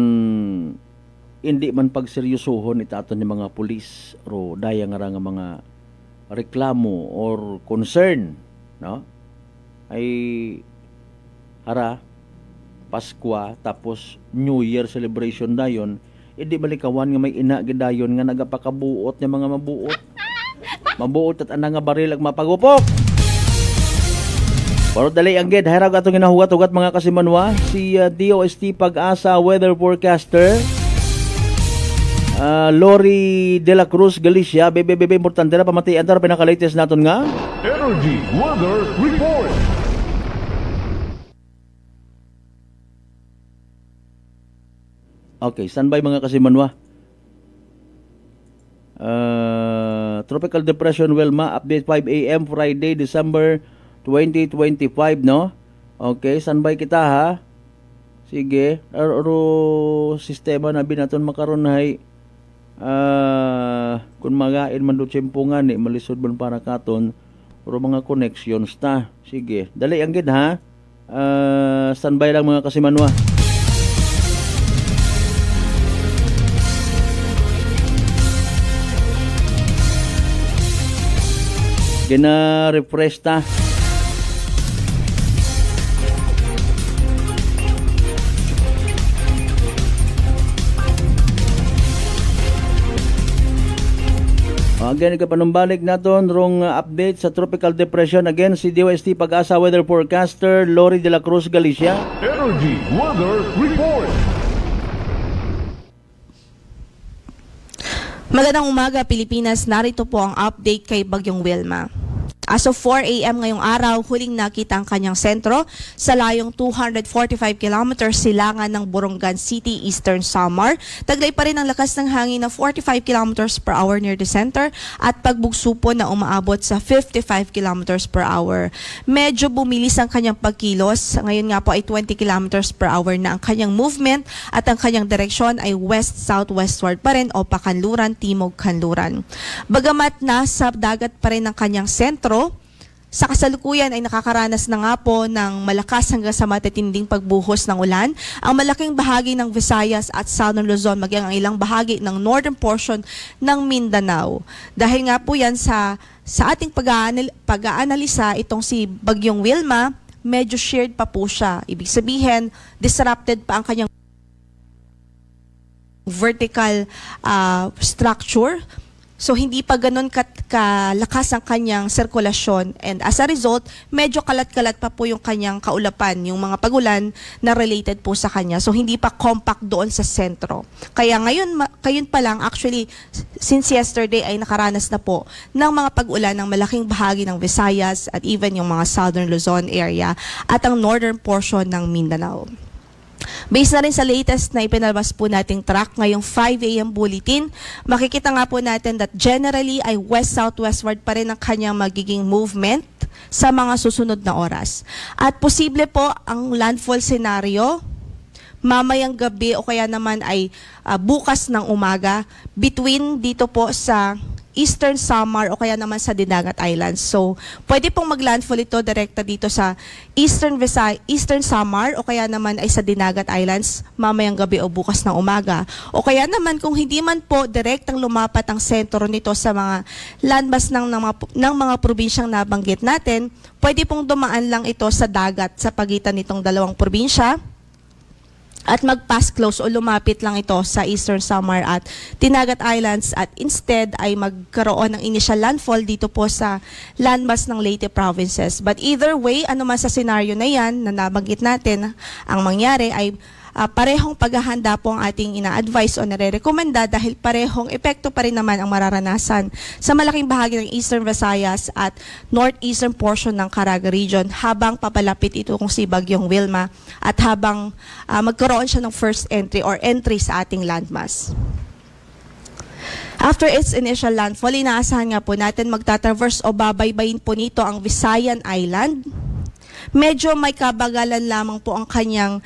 hindi man pagseryosohon itaton ni mga pulis ro daya nga mga reklamo or concern, no? Ay hara Paskwa tapos New Year celebration dayon. Hindi balikawan nga may ina gidayon nga nagapakabuot nga mga mabuot. Mabuot at anang nga baril ag mapagupok. Pero dali ang gid harag atong ginahugat-hugat mga kasimanwa si DOST Pag-asa weather forecaster Lori de la Cruz Galicia bebe importante na pamatian tara pinaka-latest naton nga Energy Weather Report. Okay, standby mga kasimanwa. Tropical Depression Wilma, update 5 a.m. Friday, December 2025, no? Okay, standby kita ha. Sige, sistema na binaton makaron hay kung magain man do tiyempungan ni malisod man para katon pero mga connections ta. Sige, dali ang gid ha. Standby lang mga kasimanwa. Gina-refresh ta. Again, kapanumbalik naton rong update sa Tropical Depression. Again, si DOST Pag-asa weather forecaster Lori de la Cruz Galicia. Energy Weather Report. Magandang umaga Pilipinas, narito po ang update kay Bagyong Wilma. As of 4 a.m. ngayong araw, huling nakita ang kanyang sentro sa layong 245 kilometers silangan ng Borongan City, Eastern Samar. Taglay pa rin ang lakas ng hangin na 45 kilometers per hour near the center at pagbugso po na umaabot sa 55 kilometers per hour. Medyo bumilis ang kanyang pagkilos. Ngayon nga po ay 20 kilometers per hour na ang kanyang movement at ang kanyang direksyon ay west-southwestward pa rin o pakanluran, timog-kanluran. Bagamat nasa dagat pa rin ang kanyang sentro, sa kasalukuyan ay nakakaranas na nga po ng malakas hanggang sa matitinding pagbuhos ng ulan ang malaking bahagi ng Visayas at Southern Luzon, maging ang ilang bahagi ng northern portion ng Mindanao. Dahil nga po yan sa ating pag-aanalisa, itong si Bagyong Wilma, medyo shared pa po siya. Ibig sabihin, disrupted pa ang kanyang vertical structure. So hindi pa ganun kalakas ang kanyang sirkulasyon, and as a result, medyo kalat-kalat pa po yung kanyang kaulapan, yung mga pagulan na related po sa kanya. So hindi pa compact doon sa sentro. Kaya ngayon pa lang, actually since yesterday ay nakaranas na po ng mga pag-ulan ng malaking bahagi ng Visayas at even yung mga Southern Luzon area at ang northern portion ng Mindanao. Based na rin sa latest na ipinalabas po nating track ngayong 5 a.m. bulletin, makikita nga po natin that generally ay west-southwestward pa rin ang kanyang magiging movement sa mga susunod na oras. At posible po ang landfall scenario mamayang gabi o kaya naman ay bukas ng umaga between dito po sa Eastern Samar o kaya naman sa Dinagat Islands. So, pwede pong maglandfall ito direkta dito sa Eastern Samar o kaya naman ay sa Dinagat Islands mamayang gabi o bukas ng umaga. O kaya naman kung hindi man po direktang lumapat ang sentro nito sa mga landmass ng mga probinsyang nabanggit natin, pwede pong dumaan lang ito sa dagat sa pagitan nitong dalawang probinsya at mag-pass close o lumapit lang ito sa Eastern Samar at Dinagat Islands at instead ay magkaroon ng initial landfall dito po sa landmass ng Leyte provinces. But either way, ano man sa senaryo na yan na nabanggit natin, ang mangyari ay parehong paghahanda po ang ating ina-advise o nare-rekomenda dahil parehong epekto pa rin naman ang mararanasan sa malaking bahagi ng Eastern Visayas at northeastern portion ng Caraga region habang papalapit ito kung si Bagyong Wilma at habang magkaroon siya ng first entry or entry sa ating landmass. After its initial landfall, inaasahan nga po natin magtatraverse o babaybayin po nito ang Visayan Island. Medyo may kabagalan lamang po ang kanyang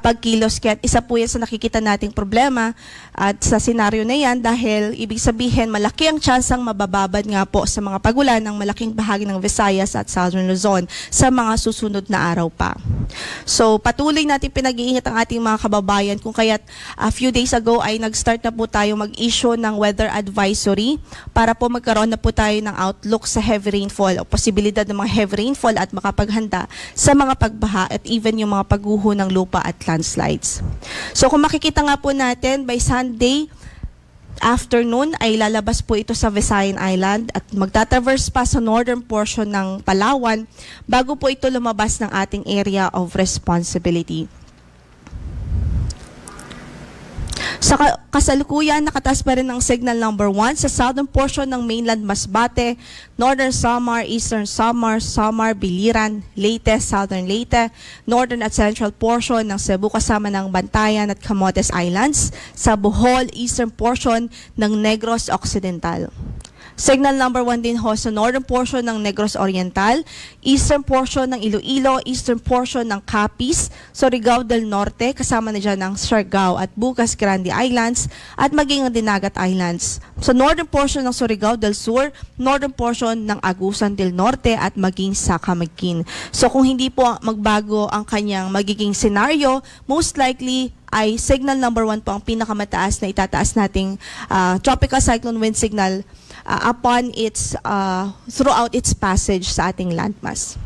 pagkilos, kaya isa po yan sa nakikita nating problema at sa senaryo na yan dahil ibig sabihin malaki ang tsansang mabababad nga po sa mga pagulan ng malaking bahagi ng Visayas at Southern Luzon sa mga susunod na araw pa. So patuloy natin pinag-iingat ang ating mga kababayan kung kaya't a few days ago ay nag-start na po tayo mag-issue ng weather advisory para po magkaroon na po tayo ng outlook sa heavy rainfall o posibilidad ng mga heavy rainfall at makapaghanda sa mga pagbaha at even yung mga pagguho ng lupa at landslides. So kung makikita nga po natin, by Sunday afternoon ay lalabas po ito sa Visayan Island at magtatraverse pa sa northern portion ng Palawan bago po ito lumabas ng ating area of responsibility. Sa kasalukuyan, nakataas pa rin ang signal number 1 sa southern portion ng mainland Masbate, northern Samar, eastern Samar, Samar, Biliran, Leyte, southern Leyte, northern at central portion ng Cebu kasama ng Bantayan at Camotes Islands, sa Bohol, eastern portion ng Negros Occidental. Signal number 1 din ho sa northern portion ng Negros Oriental, eastern portion ng Iloilo, eastern portion ng Capiz, Surigao del Norte, kasama na dyan ng Siargao at Bukas Grande Islands, at maging ang Dinagat Islands. Sa northern portion ng Surigao del Sur, northern portion ng Agusan del Norte at maging sa Camiguin. So kung hindi po magbago ang kanyang magiging senaryo, most likely ay signal number 1 po ang pinakamataas na itataas nating tropical cyclone wind signal upon its throughout its passage sa ating landmass.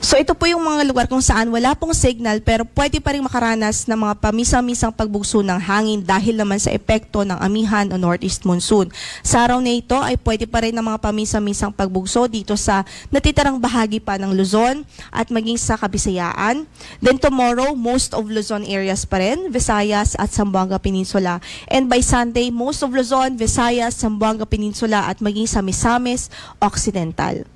So ito po yung mga lugar kung saan wala pong signal pero pwede pa rin makaranas ng mga pamisa-misang pagbugso ng hangin dahil naman sa epekto ng amihan o northeast monsoon. Sa araw na ito ay pwede pa rin ng mga pamisa-misang pagbugso dito sa natitirang bahagi pa ng Luzon at maging sa Kabisayaan. Then tomorrow, most of Luzon areas pa rin, Visayas at Zamboanga Peninsula. And by Sunday, most of Luzon, Visayas, Zamboanga Peninsula at maging sa Misamis Occidental.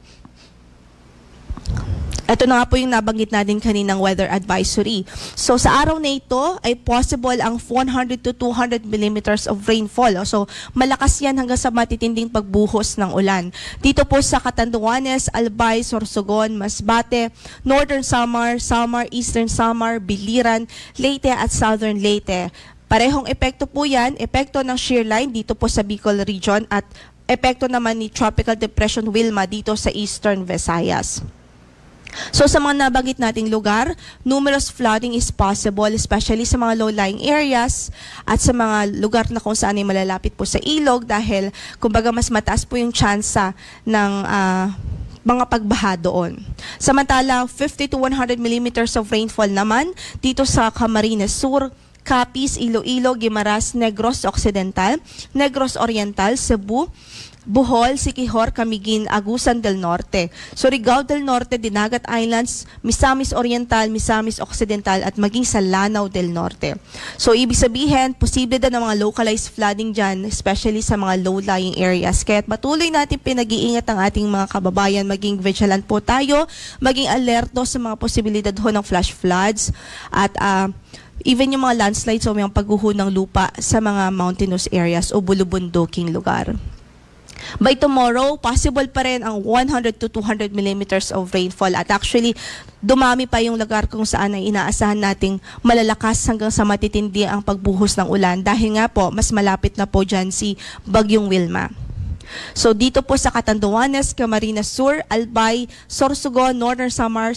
Ito na nga po yung nabanggit natin kaninang weather advisory. So sa araw na ito ay possible ang 100 to 200 millimeters of rainfall. So malakas yan hanggang sa matitinding pagbuhos ng ulan. Dito po sa Catanduanes, Albay, Sorsogon, Masbate, Northern Samar, Eastern Samar, Biliran, Leyte at Southern Leyte. Parehong epekto po yan, epekto ng shear line dito po sa Bicol region at epekto naman ni Tropical Depression Wilma dito sa Eastern Visayas. So sa mga nabanggit nating lugar, numerous flooding is possible, especially sa mga low-lying areas at sa mga lugar na kung saan ay malalapit po sa ilog dahil kumbaga mas mataas po yung tsansa ng mga pagbaha doon. Samantala, 50 to 100 millimeters of rainfall naman dito sa Camarines Sur, Capiz, Iloilo, Guimaras, Negros Occidental, Negros Oriental, Cebu, Bohol, Siquijor, Camiguin, Agusan del Norte, Surigao del Norte, Dinagat Islands, Misamis Oriental, Misamis Occidental at maging sa Lanao del Norte. So ibig sabihin, posible din ng mga localized flooding dyan, especially sa mga low-lying areas. Kaya patuloy natin pinag-iingat ang ating mga kababayan, maging vigilant po tayo, maging alerto sa mga posibilidad ho ng flash floods at even yung mga landslides o yung pagguho ng lupa sa mga mountainous areas o bulubunduking lugar. By tomorrow, possible pa rin ang 100 to 200 millimeters of rainfall at actually dumami pa yung lugar kung saan ay inaasahan nating malalakas hanggang sa matitindi ang pagbuhos ng ulan dahil nga po mas malapit na po dyan si Bagyong Wilma. So dito po sa Catanduanes, Camarines Sur, Albay, Sorsogon, Northern Samar,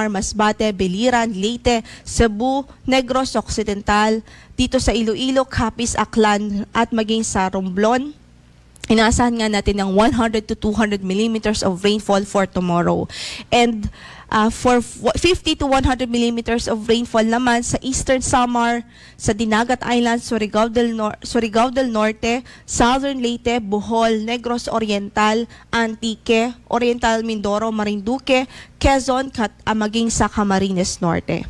Masbate, Biliran, Leyte, Cebu, Negros Occidental, dito sa Iloilo, Capiz, Aklan at maging sa Romblon. Inaasahan nga natin ng 100 to 200 millimeters of rainfall for tomorrow. And for 50 to 100 millimeters of rainfall naman sa Eastern Samar, sa Dinagat Islands, Surigao del Norte, Southern Leyte, Bohol, Negros Oriental, Antique, Oriental Mindoro, Marinduque, Quezon, maging sa Camarines Norte.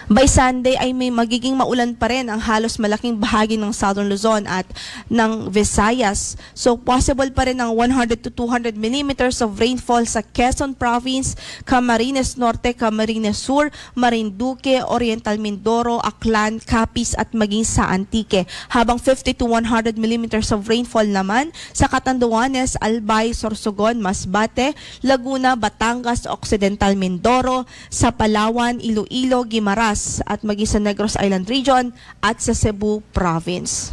By Sunday ay may magiging maulan pa rin ang halos malaking bahagi ng Southern Luzon at ng Visayas. So possible pa rin ang 100 to 200 millimeters of rainfall sa Quezon Province, Camarines Norte, Camarines Sur, Marinduque, Oriental Mindoro, Aklan, Capiz at maging sa Antique. Habang 50 to 100 millimeters of rainfall naman sa Catanduanes, Albay, Sorsogon, Masbate, Laguna, Batangas, Occidental Mindoro, sa Palawan, Iloilo, Guimaras at maging sa Negros Island Region at sa Cebu Province.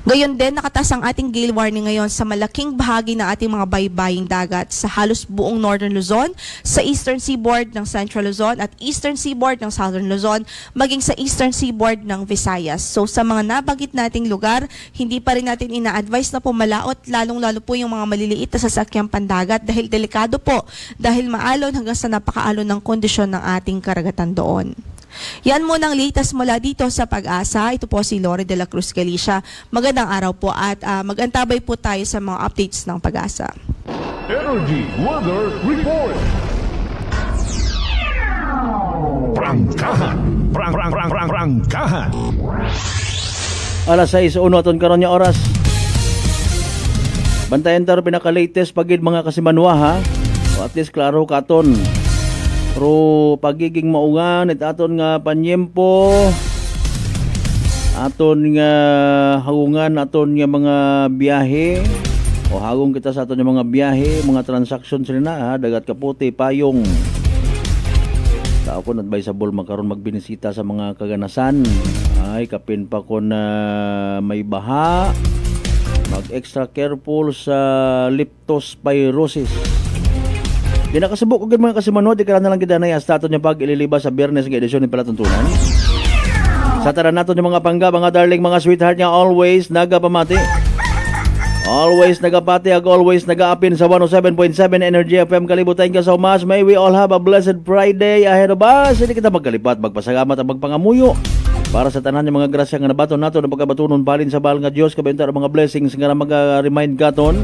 Gayon din, nakataas ang ating gale warning ngayon sa malaking bahagi ng ating mga baybaying dagat sa halos buong Northern Luzon, sa Eastern Seaboard ng Central Luzon at Eastern Seaboard ng Southern Luzon, maging sa Eastern Seaboard ng Visayas. So sa mga nabanggit nating lugar, hindi pa rin natin ina-advise na pumalaot, lalong-lalo po yung mga maliliit na sasakyang pandagat dahil delikado po, dahil maalon hanggang sa napakaalon ng kondisyon ng ating karagatan doon. Yan muna ang latest mula dito sa Pag-asa. Ito po si Lori de la Cruz Galicia. Magandang araw po at mag-antabay po tayo sa mga updates ng Pag-asa. Energy Weather Report. Prangkahan. Prangkahan. Alas 6:01 aton karon nga oras. Bantayan taro pinaka-latest pagid mga kasimanwa ha. O at least klaro katon. Pero pagiging maungan at aton nga panyempo, aton nga hagungan, aton nga mga biyahe o hagong kita sa aton nga mga biyahe, mga transaction sila na ha, dagat kaputi, payong. Tao ko advisable makaroon magbinisita sa mga kaganasan. Ay kapin pa ko na may baha, mag extra careful sa leptospirosis. Di nakasubok ko mga kasimanwa, di ka na lang gidanay hasta aton niya pag ililiba sa Biyernes ng edisyon ng Palatuntunan. Sa taran nato yung mga pangga, mga darling, mga sweetheart niya always nagapamati. Always nagapati ag always nagaapin sa 107.7 Energy FM Kalibo. Thank you so much. May we all have a blessed Friday ahead of us. Hindi kita magkalipat, magpasalamat at magpangamuyo para sa tanan ng mga grasya nga nabaton nato na pagkabatunon balin sa bahal nga Dios kabenta ang mga blessings nga mag-remind katon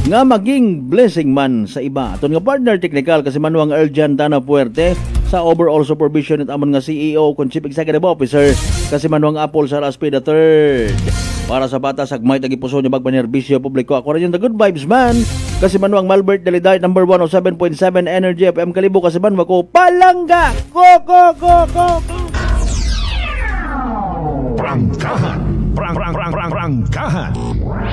nga maging blessing man sa iba. Aton nga partner technical kasi manuang Eljan Tana Puerte sa overall supervision at amon nga CEO kung Chief Executive Officer kasi manuang Apple sa Raspida III. Para sa bata sagmay tagipuso niya magbanerbisyo publiko. Ako rin yung The Good Vibes Man kasi manuang Malbert Deliday number 107.7 Energy FM Kalibo kasi man wako palangga. Go. Prangkahan.